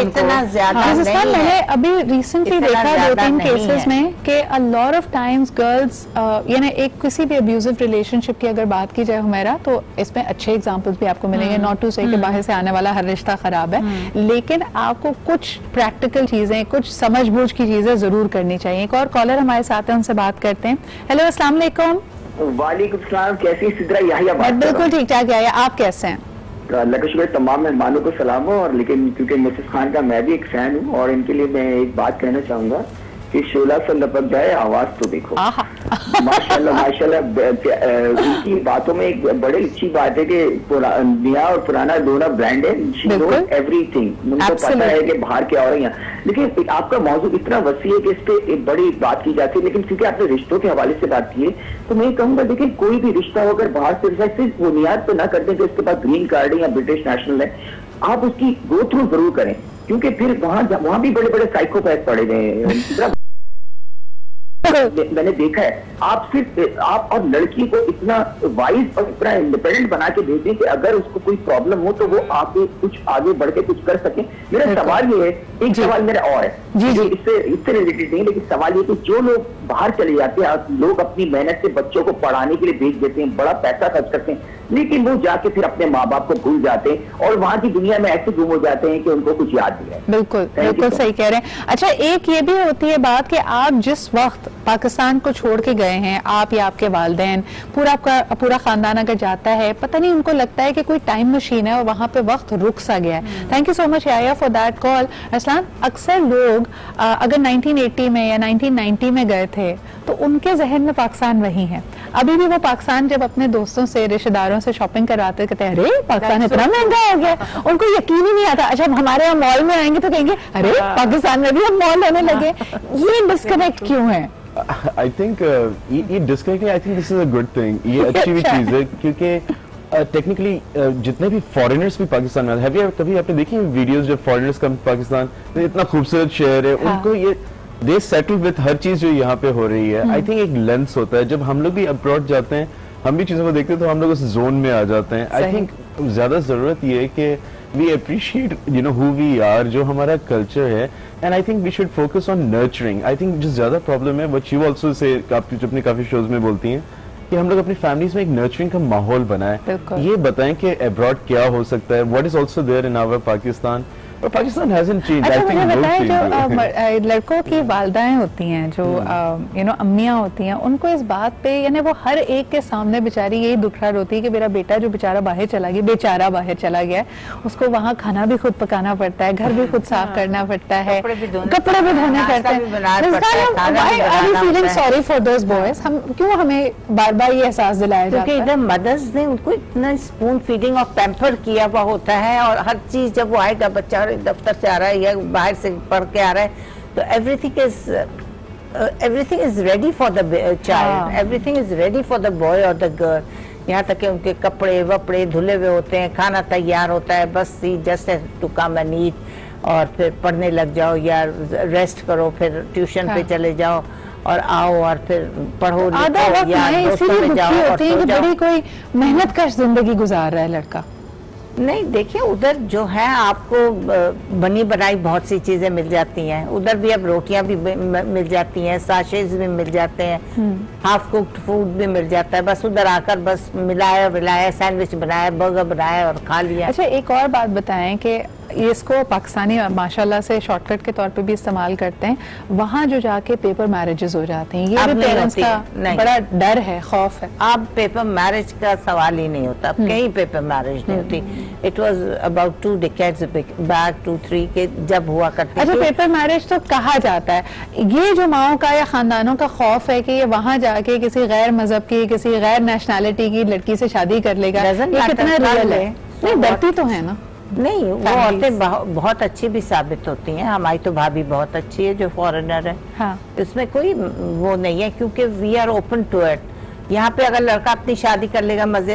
इतना ज्यादा मैंने अभी रिसेंटली देखा 2-3 केसेस में कि अ लॉट ऑफ टाइम्स गर्ल्स, यानी एक किसी भी अब्यूजिव रिलेशनशिप की अगर बात की जाए हुमैरा, तो इसमें अच्छे एग्जांपल्स भी आपको मिलेंगे, नॉट टू से कि बाहर से आने वाला हर रिश्ता खराब है, लेकिन आपको कुछ प्रैक्टिकल चीजें, कुछ समझबूझ की चीजें जरूर करनी चाहिए। एक और कॉलर हमारे साथ है, उनसे बात करते हैं। हेलो, अस्सलाम वालेकुम। वालेकुम सलाम, कैसी सिद्रा याहिया बात? बिल्कुल ठीक ठाक याहिया, आप कैसे हैं? अल्लाह का शुक्र, तमाम मेहमानों को सलाम हो। और लेकिन क्योंकि मिसेस खान का मैं भी एक फैन हूँ और इनके लिए मैं एक बात कहना चाहूंगा कि शोला से लपक जाए आवाज तो देखो। माशाल्लाह माशाल्लाह, उनकी बातों में एक बड़ी अच्छी बात है कि नया और पुराना दोनों ब्रांड है। शी नोज एवरीथिंग, उनको पता है कि बाहर क्या हो रही है। लेकिन आपका मौजूद इतना वसी है कि इस पे एक बड़ी बात की जाती है, लेकिन क्योंकि आपने रिश्तों के हवाले से बात की है, तो मैं कहूँगा देखिए कोई भी रिश्ता होकर बाहर से सिर्फ बुनियाद पे ना कर दें कि इसके पास ग्रीन कार्ड है या ब्रिटिश नेशनल है, आप उसकी गो थ्रू जरूर करें, क्योंकि फिर वहां भी बड़े बड़े साइकोपैथ पड़े गए हैं। मैंने देखा है, आप सिर्फ आप और लड़की को इतना वाइज और इतना इंडिपेंडेंट बना के भेजें कि अगर उसको कोई प्रॉब्लम हो तो वो आगे कुछ आगे बढ़ के कुछ कर सके। मेरा सवाल ये है, एक सवाल मेरा और है जो इससे रिलेटेड नहीं, लेकिन सवाल ये कि जो लोग बाहर चले जाते हैं, लोग अपनी मेहनत से बच्चों को पढ़ाने के लिए भेज देते हैं, बड़ा पैसा खर्च करते हैं, लेकिन वो जाके फिर अपने माँ बाप को भूल जाते हैं और वहां की दुनिया में ऐसे गुम हो जाते हैं कि उनको कुछ याद नहीं है। बिल्कुल बिल्कुल सही कह रहे हैं। अच्छा, एक ये भी होती है बात कि आप जिस वक्त पाकिस्तान को छोड़ के गए हैं, आप या आपके वालिदैन, पूरा खानदान अगर जाता है, पता नहीं उनको लगता है कि कोई टाइम मशीन है और वहां पे वक्त रुक सा गया है। थैंक यू सो मच याया फॉर दैट कॉल। असलान, अक्सर लोग अगर 1980 में या 1990 में गए थे तो उनके जहन में पाकिस्तान वही है। अभी भी वो पाकिस्तान जब अपने दोस्तों से, रिश्तेदारों से शॉपिंग करवाते कहते हैं अरे पाकिस्तान इतना महंगा हो गया, उनको यकीन ही नहीं आता। अच्छा, हमारे यहाँ मॉल में आएंगे तो कहेंगे अरे पाकिस्तान में भी हम मॉल होने लगे। ये डिस्कनेक्ट क्यों है? आई थिंक ये disconnect, I think this is a good thing. ये अच्छी भी चीज है क्योंकि टेक्निकली जितने भी फॉरेनर्स भी पाकिस्तान में, कभी आपने देखी वीडियोस जब फॉरेनर्स कम पाकिस्तान, इतना खूबसूरत शहर है, उनको ये दे सेटल विद हर चीज जो यहाँ पे हो रही है। आई थिंक एक लेंस होता है, जब हम लोग भी अब्रॉड जाते हैं, हम भी चीजों को देखते हैं तो हम लोग उस जोन में आ जाते हैं। आई थिंक ज्यादा जरूरत ये है कि we appreciate who we are, जो हमारा कल्चर है, and I think we should focus on nurturing. I think जो ज्यादा प्रॉब्लम है, व्हाट यू आल्सो से, आप जो अपने काफी शोज में बोलती हैं कि हम लोग अपनी फैमिलीज में एक नर्चरिंग का माहौल बनाएं, ये बताएं कि अब्रॉड क्या हो सकता है, what is also there in our Pakistan. और पाकिस्तान hasn't changed. अच्छा, मुझे बताएं जो लड़कों की वालदाएं होती हैं, जो अम्मियां होती हैं, उनको इस बात पे, यानी वो हर एक के सामने बेचारी यही दुखड़ा रोती है कि मेरा बेटा जो बेचारा बाहर चला गया, बेचारा बाहर चला गया, उसको वहाँ खाना भी खुद पकाना पड़ता है, घर भी खुद साफ करना पड़ता है, कपड़े भी धोने पड़ते हैं। Feeling sorry for those boys, हम क्यों हमें बार बार ये एहसास दिलाया जाता है? क्योंकि इधर मदर्स ने उनको इतना स्पून फीडिंग और पैम्पर किया हुआ होता है, और हर चीज जब वो आएगा, बच्चा दफ्तर से आ रहा है या बाहर से पढ़ के आ रहा है, तो everything is everything is ready for the child, everything is ready for the boy or the girl. यहाँ तक कि उनके कपड़े वपड़े धुले हुए होते हैं, खाना तैयार होता है, बस ही just to come and eat और फिर पढ़ने लग जाओ या रेस्ट करो, फिर ट्यूशन पे चले जाओ और आओ और फिर पढ़ो लिखो या दोस्तों में जाओ और सो जाओ। बड़ी कोई मेहनत कश जिंदगी गुजार रहा है लड़का। नहीं, देखिए उधर जो है आपको बनी बनाई बहुत सी चीजें मिल जाती हैं, उधर भी अब रोटियां भी मिल जाती हैं, साशेज भी मिल जाते हैं, हाफ कुक्ड फूड भी मिल जाता है, बस उधर आकर बस मिलाया सैंडविच बनाया, बर्गर बनाया और खा लिया। अच्छा, एक और बात बताएं कि इसको पाकिस्तानी माशाल्लाह से शॉर्टकट के तौर पे भी इस्तेमाल करते हैं, वहाँ जो जाके पेपर मैरिजेस हो जाते हैं, ये भी पेरेंट्स का बड़ा डर है, खौफ है। अब पेपर मैरिज का सवाल ही नहीं होता, अब कहीं पेपर मैरिज नहीं होती। It was about 2 decades back 2-3 के जब हुआ करती। अच्छा, पेपर मैरिज तो कहा जाता है, ये जो माओ का या खानदानों का खौफ है कि ये वहाँ जाके किसी गैर मजहब की, किसी गैर नेशनैलिटी की लड़की से शादी कर लेगा, ये कितना रियल है? नहीं, डरती तो है ना। नहीं, वो औरतें बहुत अच्छी भी साबित होती हैं। हमारी तो भाभी बहुत अच्छी है जो फॉरेनर है, हाँ। इसमें कोई वो नहीं है, क्योंकि we are open to it. यहाँ पे अगर लड़का अपनी शादी कर लेगा मजे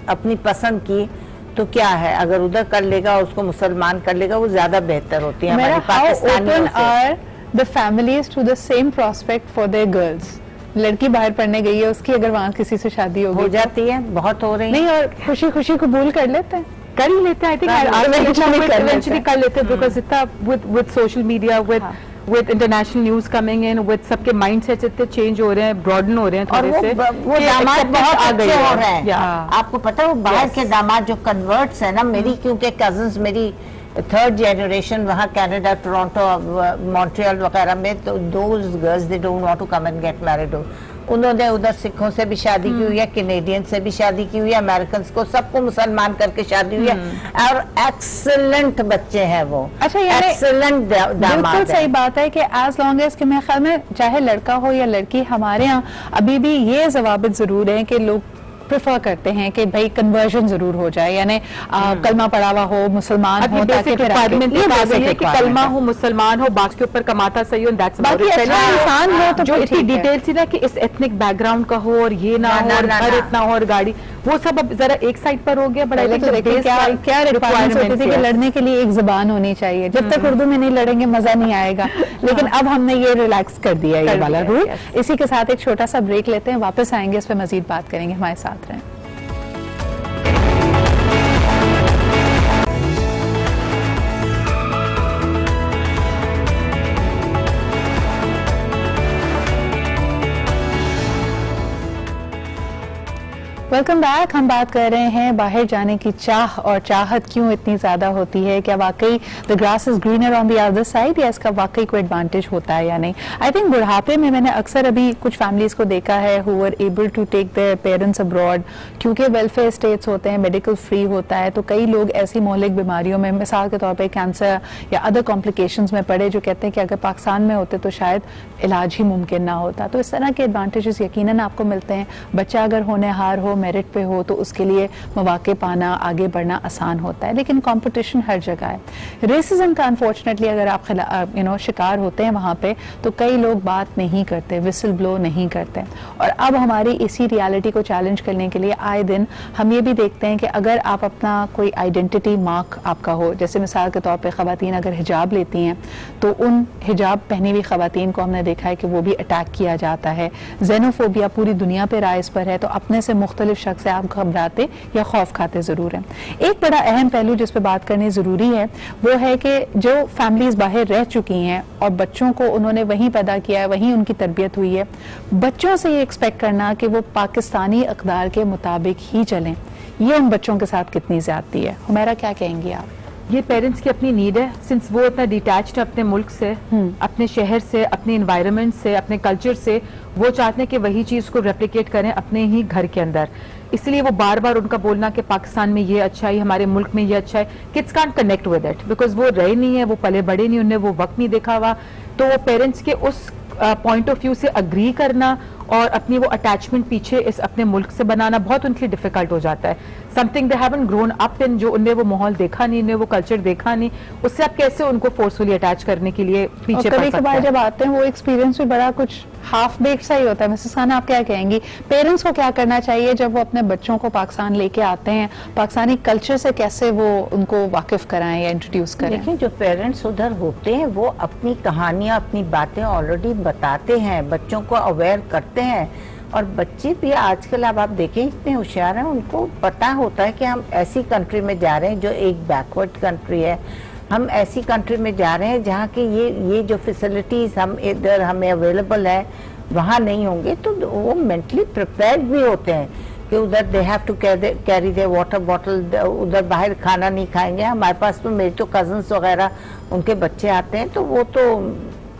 अपनी पसंद की तो क्या है, अगर उधर कर लेगा और उसको मुसलमान कर लेगा, वो ज्यादा बेहतर होती है हमारी पाकिस्तानियों से। The families to the same prospect for their girls. लड़की बाहर पढ़ने गई है, उसकी अगर वहाँ किसी से शादी हो जाती है, बहुत हो रही है। नहीं, और खुशी खुशी कबूल कर लेते हैं, कर ही लेते हैं। आई थिंक इवेंचुअली कर लेते हैं, बिकॉज इतना with social media, with international news coming in, with सबके माइंडसेट्स इतने चेंज हो रहे हैं, ब्रॉडन हो रहे हैं थोड़े से, वो दामाद बहुत अच्छे हो रहे हैं। आपको पता है वो बाहर के दामाद जो कन्वर्ट्स है ना, मेरी क्योंकि कजन्स मेरी 3rd जनरेशन वहाँ कनाडा, टोरंटो, मॉन्ट्रियल वगैरह में, तो those girls they don't want to come and get married. उन्होंने उधर सिखों से भी शादी की हुई है, कैनेडियन से भी शादी की हुई है, अमेरिकन को सबको मुसलमान करके शादी हुई है, और एक्सीलेंट बच्चे हैं वो। अच्छा, एक्सीलेंट दामाद। बिल्कुल सही बात है कि एज लॉन्ग एज, कि मेरे ख्याल में चाहे लड़का हो या लड़की, हमारे यहाँ अभी भी ये जवाबित जरूर है कि लोग प्रेफर करते हैं कि भाई कन्वर्जन जरूर हो जाए, यानी कलमा पढ़ा हुआ हो, मुसलमान हो, ताकि कि कलमा हो, मुसलमान हो, बाकी के ऊपर कमाता सही हो, बाकी अच्छा इंसान हो। तो जो इतनी डिटेल थी ना कि इस एथनिक बैकग्राउंड का हो और ये ना हो और घर इतना हो और गाड़ी, वो सब अब जरा एक साइड पर हो गया। बड़ा क्या रिक्वायरमेंट्स होती थी कि लड़ने के लिए एक जुबान होनी चाहिए, जब तक उर्दू में नहीं लड़ेंगे मजा नहीं आएगा, लेकिन अब हमने ये रिलैक्स कर दिया ये वाला रूल। इसी के साथ एक छोटा सा ब्रेक लेते हैं, वापस आएंगे, इस पर मजीद बात करेंगे, हमारे साथ रहें। Welcome back. हम बात कर रहे हैं बाहर जाने की चाह और चाहत क्यों इतनी ज़्यादा होती है, क्या वाकई the grass is greener on the other side, या इसका वाकई कोई एडवांटेज होता है या नहीं। आई थिंक बुढ़ापे में मैंने अक्सर अभी कुछ फैमिलीज़ को देखा है who are able to take their parents abroad, क्योंकि वेलफेयर स्टेट्स होते हैं, मेडिकल फ्री होता है, तो कई लोग ऐसी मौलिक बीमारियों में, मिसाल के तौर पर कैंसर या अदर कॉम्प्लिकेशंस में पड़े, जो कहते हैं कि अगर पाकिस्तान में होते तो शायद इलाज ही मुमकिन ना होता। तो इस तरह के एडवांटेजेस यकीनन आपको मिलते हैं। बच्चा अगर होनहार हो, मेरिट पे हो, तो उसके लिए मौके पाना, आगे बढ़ना आसान होता है, लेकिन कंपटीशन हर जगह है। रेसिज्म का अनफॉर्चुनेटली अगर आप शिकार होते हैं वहाँ पे, तो कई लोग बात नहीं करते, विसल ब्लो नहीं करते। और अब हमारी इसी रियलिटी को चैलेंज करने के लिए आए दिन हम ये भी देखते हैं कि अगर आप अपना कोई आइडेंटिटी मार्क आपका हो, जैसे मिसाल के तौर पर ख़वातीन अगर हिजाब लेती हैं, तो उन हिजाब पहनी हुई ख़वातीन को हमने देखा है कि वो भी अटैक किया जाता है। जेनोफोबिया पूरी दुनिया पे राइज पर है, तो अपने से मुख्तलिफ शख्स से आप घबराते या खौफ खाते ज़रूर हैं। एक बड़ा अहम पहलू जिस पे बात करनी ज़रूरी है वो है कि जो फैमिलीज़ बाहर रह चुकी हैं और बच्चों को उन्होंने वहीं पैदा किया है, वहीं उनकी तरबियत हुई है, बच्चों से ये एक्सपेक्ट करना कि वो पाकिस्तानी अक़दार के मुताबिक ही चलें, ये उन बच्चों के साथ कितनी ज़्यादती है। हुमैरा, क्या कहेंगी आप? ये पेरेंट्स की अपनी नीड है, सिंस वो इतना डिटैच्ड है अपने मुल्क से, अपने शहर से, अपने इन्वायरमेंट से, अपने कल्चर से, वो चाहते हैं कि वही चीज़ को रेप्लिकेट करें अपने ही घर के अंदर। इसलिए वो बार बार उनका बोलना कि पाकिस्तान में ये अच्छा है, हमारे मुल्क में ये अच्छा है, kids can't connect with it, because वो रहे नहीं है, वो पले बड़े नहीं, उन्हें वो वक्त नहीं देखा हुआ। तो वो पेरेंट्स के उस पॉइंट ऑफ व्यू से अग्री करना और अपनी वो अटैचमेंट पीछे इस अपने मुल्क से बनाना बहुत उनके लिए डिफिकल्ट हो जाता है। Something they haven't grown up in, जो उनने वो माहौल देखा नहीं, उन्हें वो कल्चर देखा नहीं, उससे आप कैसे उनको फोर्सफुली अटैच करने के लिए पीछे पड़ सकते हैं। जब आते हैं वो एक्सपीरियंस भी बड़ा कुछ हाफ बेक्ड सा ही होता है। मिसेस खान, आप क्या कहेंगी, पेरेंट्स को क्या करना चाहिए जब वो अपने बच्चों को पाकिस्तान लेके आते हैं, पाकिस्तानी कल्चर से कैसे वो उनको वाकिफ कराएं या इंट्रोड्यूस करें? देखिए, जो पेरेंट्स उधर होते हैं वो अपनी कहानियां, अपनी बातें ऑलरेडी बताते हैं, बच्चों को अवेयर करते हैं। और बच्चे भी आजकल अब आप देखें इतने होशियार हैं, उनको पता होता है कि हम ऐसी कंट्री में जा रहे हैं जो एक बैकवर्ड कंट्री है, हम ऐसी कंट्री में जा रहे हैं जहाँ की ये जो फैसिलिटीज हम इधर हमें अवेलेबल है वहाँ नहीं होंगे, तो वो मेंटली प्रिपेयर्ड भी होते हैं कि उधर they have to carry their water bottle, उधर बाहर खाना नहीं खाएंगे। हमारे पास तो मेरे तो कजन्स वगैरह उनके बच्चे आते हैं, तो वो तो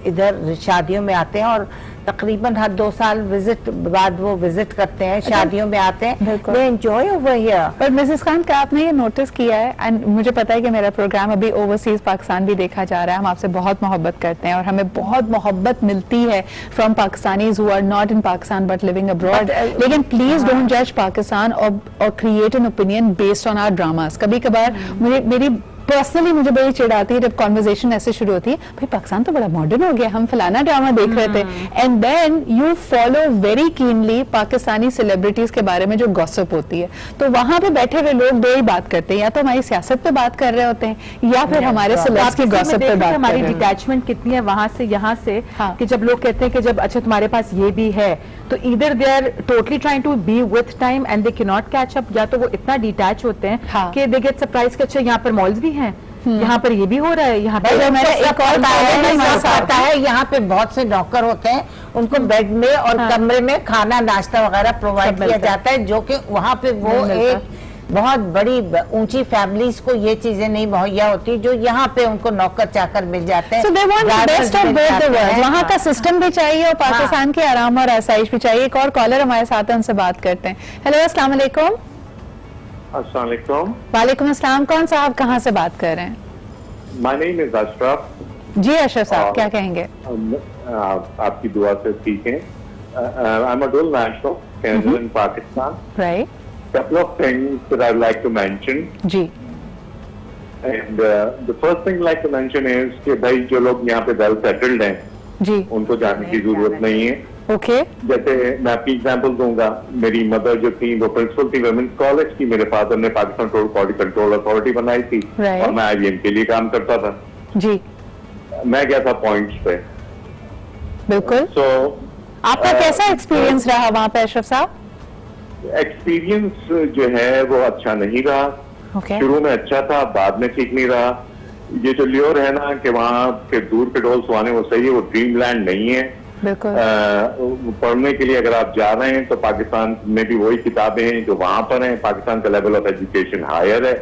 इधर शादियों में आते हैं और तकरीबन हर 2 साल विजिट बाद वो विजिट करते हैं, शादियों में आते हैं, दे एंजॉय ओवर हियर। पर मिसेस खान, क्या आपने ये नोटिस किया है, एंड मुझे पता है कि मेरा प्रोग्राम अभी ओवरसीज पाकिस्तान भी देखा जा रहा है, हम आपसे बहुत मोहब्बत करते हैं और हमें बहुत मोहब्बत मिलती है from Pakistanis who are not in Pakistan but living abroad, लेकिन प्लीज डोंट जज पाकिस्तान और create an opinion based on our dramas. कभी कभार मेरी पर्सनली मुझे बड़ी चिढ़ आती है जब कॉन्वर्सेशन ऐसे शुरू होती है, भाई पाकिस्तान तो बड़ा मॉडर्न हो गया, हम फलाना ड्रामा देख रहे थे, and then you follow very keenly Pakistani celebrities के बारे में जो गॉसिप होती है, तो वहां पे बैठे हुए लोग दो ही बात करते हैं, या तो हमारी सियासत पे बात कर रहे होते हैं या फिर हमारे सेलेब्स की गॉसिप पे बात। हमारी डिटैचमेंट कितनी है वहां से यहाँ से, कि जब लोग कहते हैं कि जब अच्छा तुम्हारे पास ये भी है, तो इधर they are totally trying to be with time and they can not catch up, या तो वो इतना डिटैच होते हैं कि दे गेट सरप्राइज कि अच्छा यहाँ पर मॉल्स भी हैं, यहाँ पर ये भी हो रहा है, यहाँ पर एक और आता है, यहाँ पे बहुत से नौकर होते हैं, उनको बेड में और कमरे में खाना नाश्ता वगैरह प्रोवाइड किया जाता है, जो कि वहाँ पे वो एक बहुत बड़ी ऊंची फैमिलीज को ये चीजें नहीं मुहैया होती जो यहाँ पे उनको नौकर चाकर मिल जाते हैं। So they want the best of both the worlds. वहाँ का सिस्टम भी चाहिए और पाकिस्तान की आराम और आसाइश भी चाहिए। एक और कॉलर हमारे साथ है, उनसे बात करते हैं। हेलो, अस्सलाम वालेकुम। अस्सलाम वालेकुम। वालेकुम अस्सलाम। कौन साहब, कहाँ से बात कर रहे हैं? My name is Ashraf. जी अशरफ साहब, क्या कहेंगे? आपकी दुआ से ठीक है। I'm a dual national, Canada and Pakistan. Right. Couple of things that I'd like to mention. Ji. And the first thing I'd like to mention is कि भाई जो लोग यहाँ पे well settled हैं, जी, उनको जाने की जरूरत नहीं है। ओके। जैसे मैं आपकी एग्जांपल दूंगा, मेरी मदर जो थी वो प्रिंसिपल थी वुमेन्स कॉलेज की, मेरे फादर ने Pakistan road quality control authority बनाई थी और मैं IBM के लिए काम करता था। जी। मैं गया था पॉइंट्स पे। बिल्कुल। आपका कैसा एक्सपीरियंस रहा वहाँ पे अशरफ साहब? एक्सपीरियंस जो है वो अच्छा नहीं रहा। शुरू में अच्छा था, बाद में ठीक नहीं रहा। ये जो लियोर है ना कि वहाँ के दूर के डोल सुहाने, वो सही है, वो ड्रीम लैंड नहीं है। पढ़ने के लिए अगर आप जा रहे हैं तो पाकिस्तान में भी वही किताबें हैं जो वहां पर हैं। पाकिस्तान का लेवल ऑफ एजुकेशन हायर है।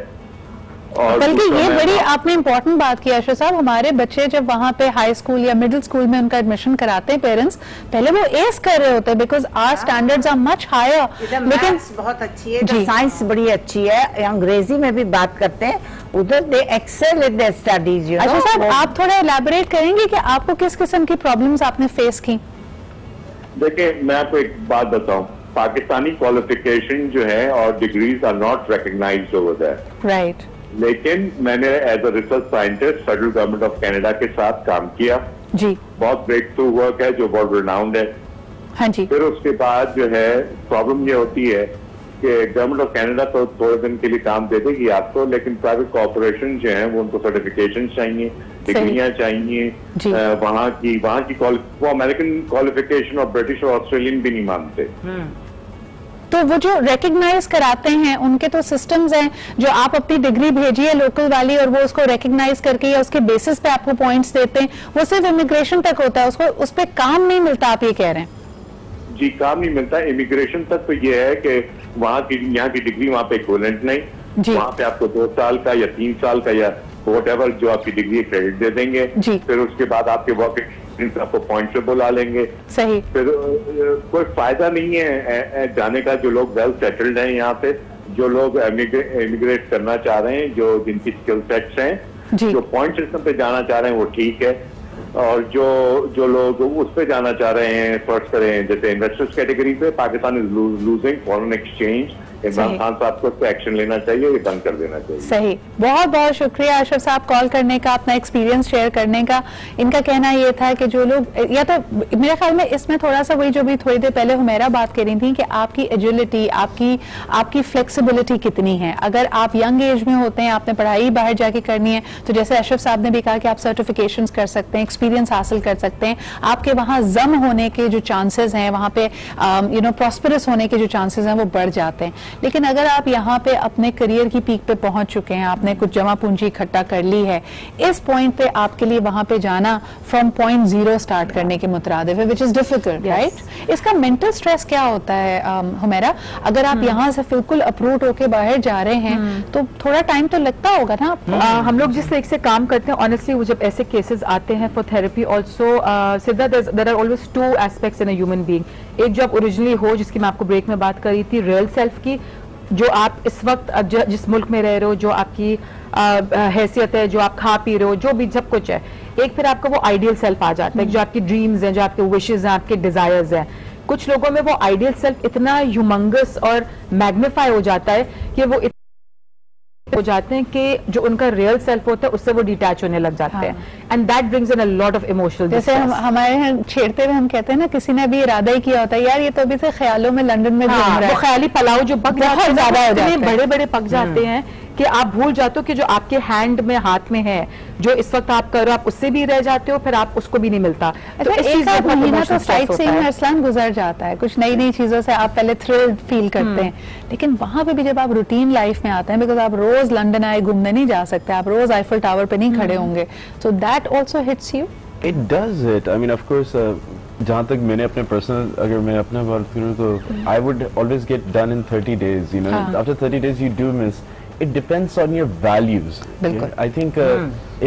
और बल्कि ये बड़ी आपने इम्पोर्टेंट बात की अशरफ साहब, हमारे बच्चे जब वहाँ पे हाई स्कूल या मिडिल स्कूल में उनका एडमिशन कराते हैं पेरेंट्स, पहले वो एस कर रहे होते हैं because our standards are much higher. लेकिन बहुत अच्छी है, साइंस बड़ी अच्छी है, अंग्रेजी में भी बात करते हैं, उधर दे एक्सेल इन देयर स्टडीज। अच्छा साहब, आप थोड़ा एलैबोरेट करेंगे कि आपको किस किस्म की प्रॉब्लम्स आपने फेस की? देखिए, मैं आपको एक बात बताऊं, पाकिस्तानी क्वालिफिकेशन जो है और degrees are not recognized over there. Right. लेकिन मैंने as a research scientist federal government of Canada के साथ काम किया। जी। बहुत ब्रेक थ्रू वर्क है जो बहुत रिनाउंड है। हाँ जी। फिर उसके बाद जो है प्रॉब्लम ये होती है कि गवर्नमेंट ऑफ कनाडा तो थोड़े दिन के लिए काम दे देगी आपको, लेकिन प्राइवेट कॉर्पोरेशन जो है वो उनको सर्टिफिकेशन चाहिए, डिग्रियां चाहिए, वहाँ की वो अमेरिकन क्वालिफिकेशन और ब्रिटिश और ऑस्ट्रेलियन भी नहीं मानते। तो वो जो रिकग्नाइज कराते हैं उनके तो सिस्टम्स हैं, जो आप अपनी डिग्री भेजिए लोकल वाली और वो उसको रिकग्नाइज करके या उसके बेसिस पे आपको पॉइंट्स देते हैं, वो सिर्फ इमिग्रेशन तक होता है, उसको उस पर काम नहीं मिलता, आप ये कह रहे हैं? जी, काम नहीं मिलता। इमिग्रेशन तक तो ये है कि वहाँ की डिग्री वहाँ पे इक्विवेलेंट नहीं, वहाँ पे आपको 2 साल का या 3 साल का या व्हाटएवर जो आपकी डिग्री क्रेडिट दे देंगे। फिर उसके बाद आपके वर्क एक्सपीरियंस आपको पॉइंट पे बुला लेंगे। सही। फिर कोई फायदा नहीं है जाने का। जो लोग वेल सेटल्ड हैं यहाँ पे, जो लोग इमिग्रेट करना चाह रहे हैं, जो जिनकी स्किल सेट्स हैं, जो पॉइंट सिस्टम पे जाना चाह रहे हैं, वो ठीक है। और जो लोग उस पे जाना चाह रहे हैं, फर्स्ट करें जैसे इन्वेस्टर्स कैटेगरी पे, Pakistan is losing foreign exchange, Imran Khan साहब को एक्शन लेना चाहिए, ये बंद कर देना चाहिए। सही, बहुत बहुत शुक्रिया अशरफ साहब कॉल करने का, अपना एक्सपीरियंस शेयर करने का। इनका कहना ये था कि जो लोग, या तो मेरे ख्याल में इसमें थोड़ा सा वही जो भी थोड़ी देर पहले हुमैरा बात कर रही थी कि आपकी एजिलिटी, आपकी फ्लेक्सिबिलिटी कितनी है। अगर आप यंग एज में होते हैं, आपने पढ़ाई बाहर जाके करनी है, तो जैसे अशरफ साहब ने भी कहा कि आप सर्टिफिकेशंस कर सकते हैं, एक्सपीरियंस हासिल कर सकते हैं, आपके वहाँ जम होने के जो चांसेस हैं, वहाँ पे प्रॉस्परस होने के जो चांसेस हैं वो बढ़ जाते हैं। लेकिन अगर आप यहाँ पे अपने करियर की पीक पे पहुंच चुके हैं, आपने कुछ जमा पूंजी इकट्ठा कर ली है, इस पॉइंट पे आपके लिए वहां पे जाना फ्रॉम पॉइंट 0 स्टार्ट करने के मुतरादिफ है, विच इज डिफिकल्ट, राइट। इसका मेंटल स्ट्रेस क्या होता है हुमैरा? अगर आप यहाँ से बिल्कुल अप्रूव होके बाहर जा रहे हैं तो थोड़ा टाइम तो लगता होगा ना आपको। हम लोग जिस तरीके से काम करते हैं, ऑनेस्टली वो जब ऐसे केसेस आते हैं फॉर थेरेपी ऑल्सो, सिद्धा there are always 2 aspects in a human being. एक जो आप ओरिजिनली हो, जिसकी मैं आपको ब्रेक में बात कर रही थी, रियल सेल्फ की, जो आप इस वक्त जिस मुल्क में रह रहे हो, जो आपकी हैसियत है, जो आप खा पी रहे हो, जो भी सब कुछ है। एक फिर आपका वो आइडियल सेल्फ आ जाता है, जो आपकी ड्रीम्स हैं, जो आपके विशेस हैं, आपके डिजायर्स हैं। कुछ लोगों में वो आइडियल सेल्फ इतना ह्यूमंगस और मैग्नीफाई हो जाता है कि वो हो जाते हैं कि जो उनका रियल सेल्फ होता है उससे वो डिटैच होने लग जाते हैं, and that brings in a lot of emotional. जैसे हमारे यहाँ छेड़ते हुए हम कहते हैं ना, किसी ने अभी इरादा ही किया होता है, यार ये तो अभी से ख्यालों में लंदन में घूम रहा है। वो ख्याली पलाव जो पक जाते हैं, ज्यादा हो जाते हैं, बड़े बड़े पक जाते हैं कि आप भूल जाते हो कि जो आपके हैंड में, हाथ में है, जो इस वक्त आप कर रहे हो, आप उससे भी रह जाते हो, फिर आप उसको भी नहीं मिलता। तो एक आध महीना तो साइट से ही अरसलान गुजर जाता है, कुछ नई नई चीजों से आप पहले थ्रिल फील करते हैं, लेकिन वहां पे भी जब आप रूटीन लाइफ में आते हैं, बिकॉज आप रोज लंदन आए घूमने नहीं जा सकते, आप रोज आईफल टावर पे नहीं खड़े होंगे, so that also hits you. It does it, I mean of course जहाँ तक मैंने अपने पर्सनल, अगर मैं अपना बात करूँ तो I would always get done in 30 days, you know, after 30 days you do miss. It depends on your values. I think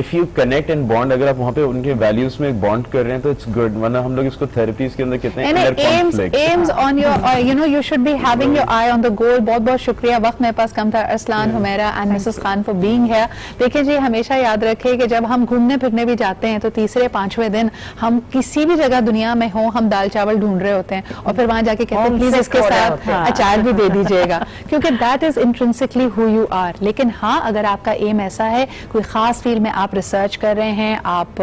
if you connect and bond, अगर आप वहाँ पे उनके values में bond कर रहे हैं तो it's good. वरना हम लोग इसको therapies के अंदर कहते हैं inner conflict. Aims on your, you know, you should be having your eye on the goal. बहुत बहुत शुक्रिया, वक्त मेरे पास कम था। Arsalan, Humaira and Mrs. Khan for being here. देखिए जी, हमेशा याद रखें कि जब हम घूमने फिरने भी जाते हैं तो तीसरे 5वें दिन हम किसी भी जगह दुनिया में हो, हम दाल चावल ढूंढ रहे होते हैं और फिर वहां जाके कहते हैं प्लीज इसके साथ अचार भी दे दीजिएगा, क्योंकि that is intrinsically who you are. लेकिन हाँ, अगर आपका एम ऐसा है, कोई खास फील्ड में आप रिसर्च कर रहे हैं, आप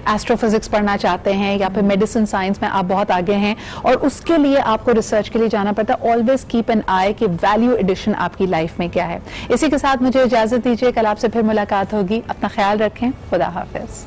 एस्ट्रोफिजिक्स पढ़ना चाहते हैं या फिर मेडिसिन साइंस में आप बहुत आगे हैं और उसके लिए आपको रिसर्च के लिए जाना पड़ता है, ऑलवेज कीप एन आई कि वैल्यू एडिशन आपकी लाइफ में क्या है। इसी के साथ मुझे इजाजत दीजिए, कल आपसे फिर मुलाकात होगी। अपना ख्याल रखें, खुदा हाफिज।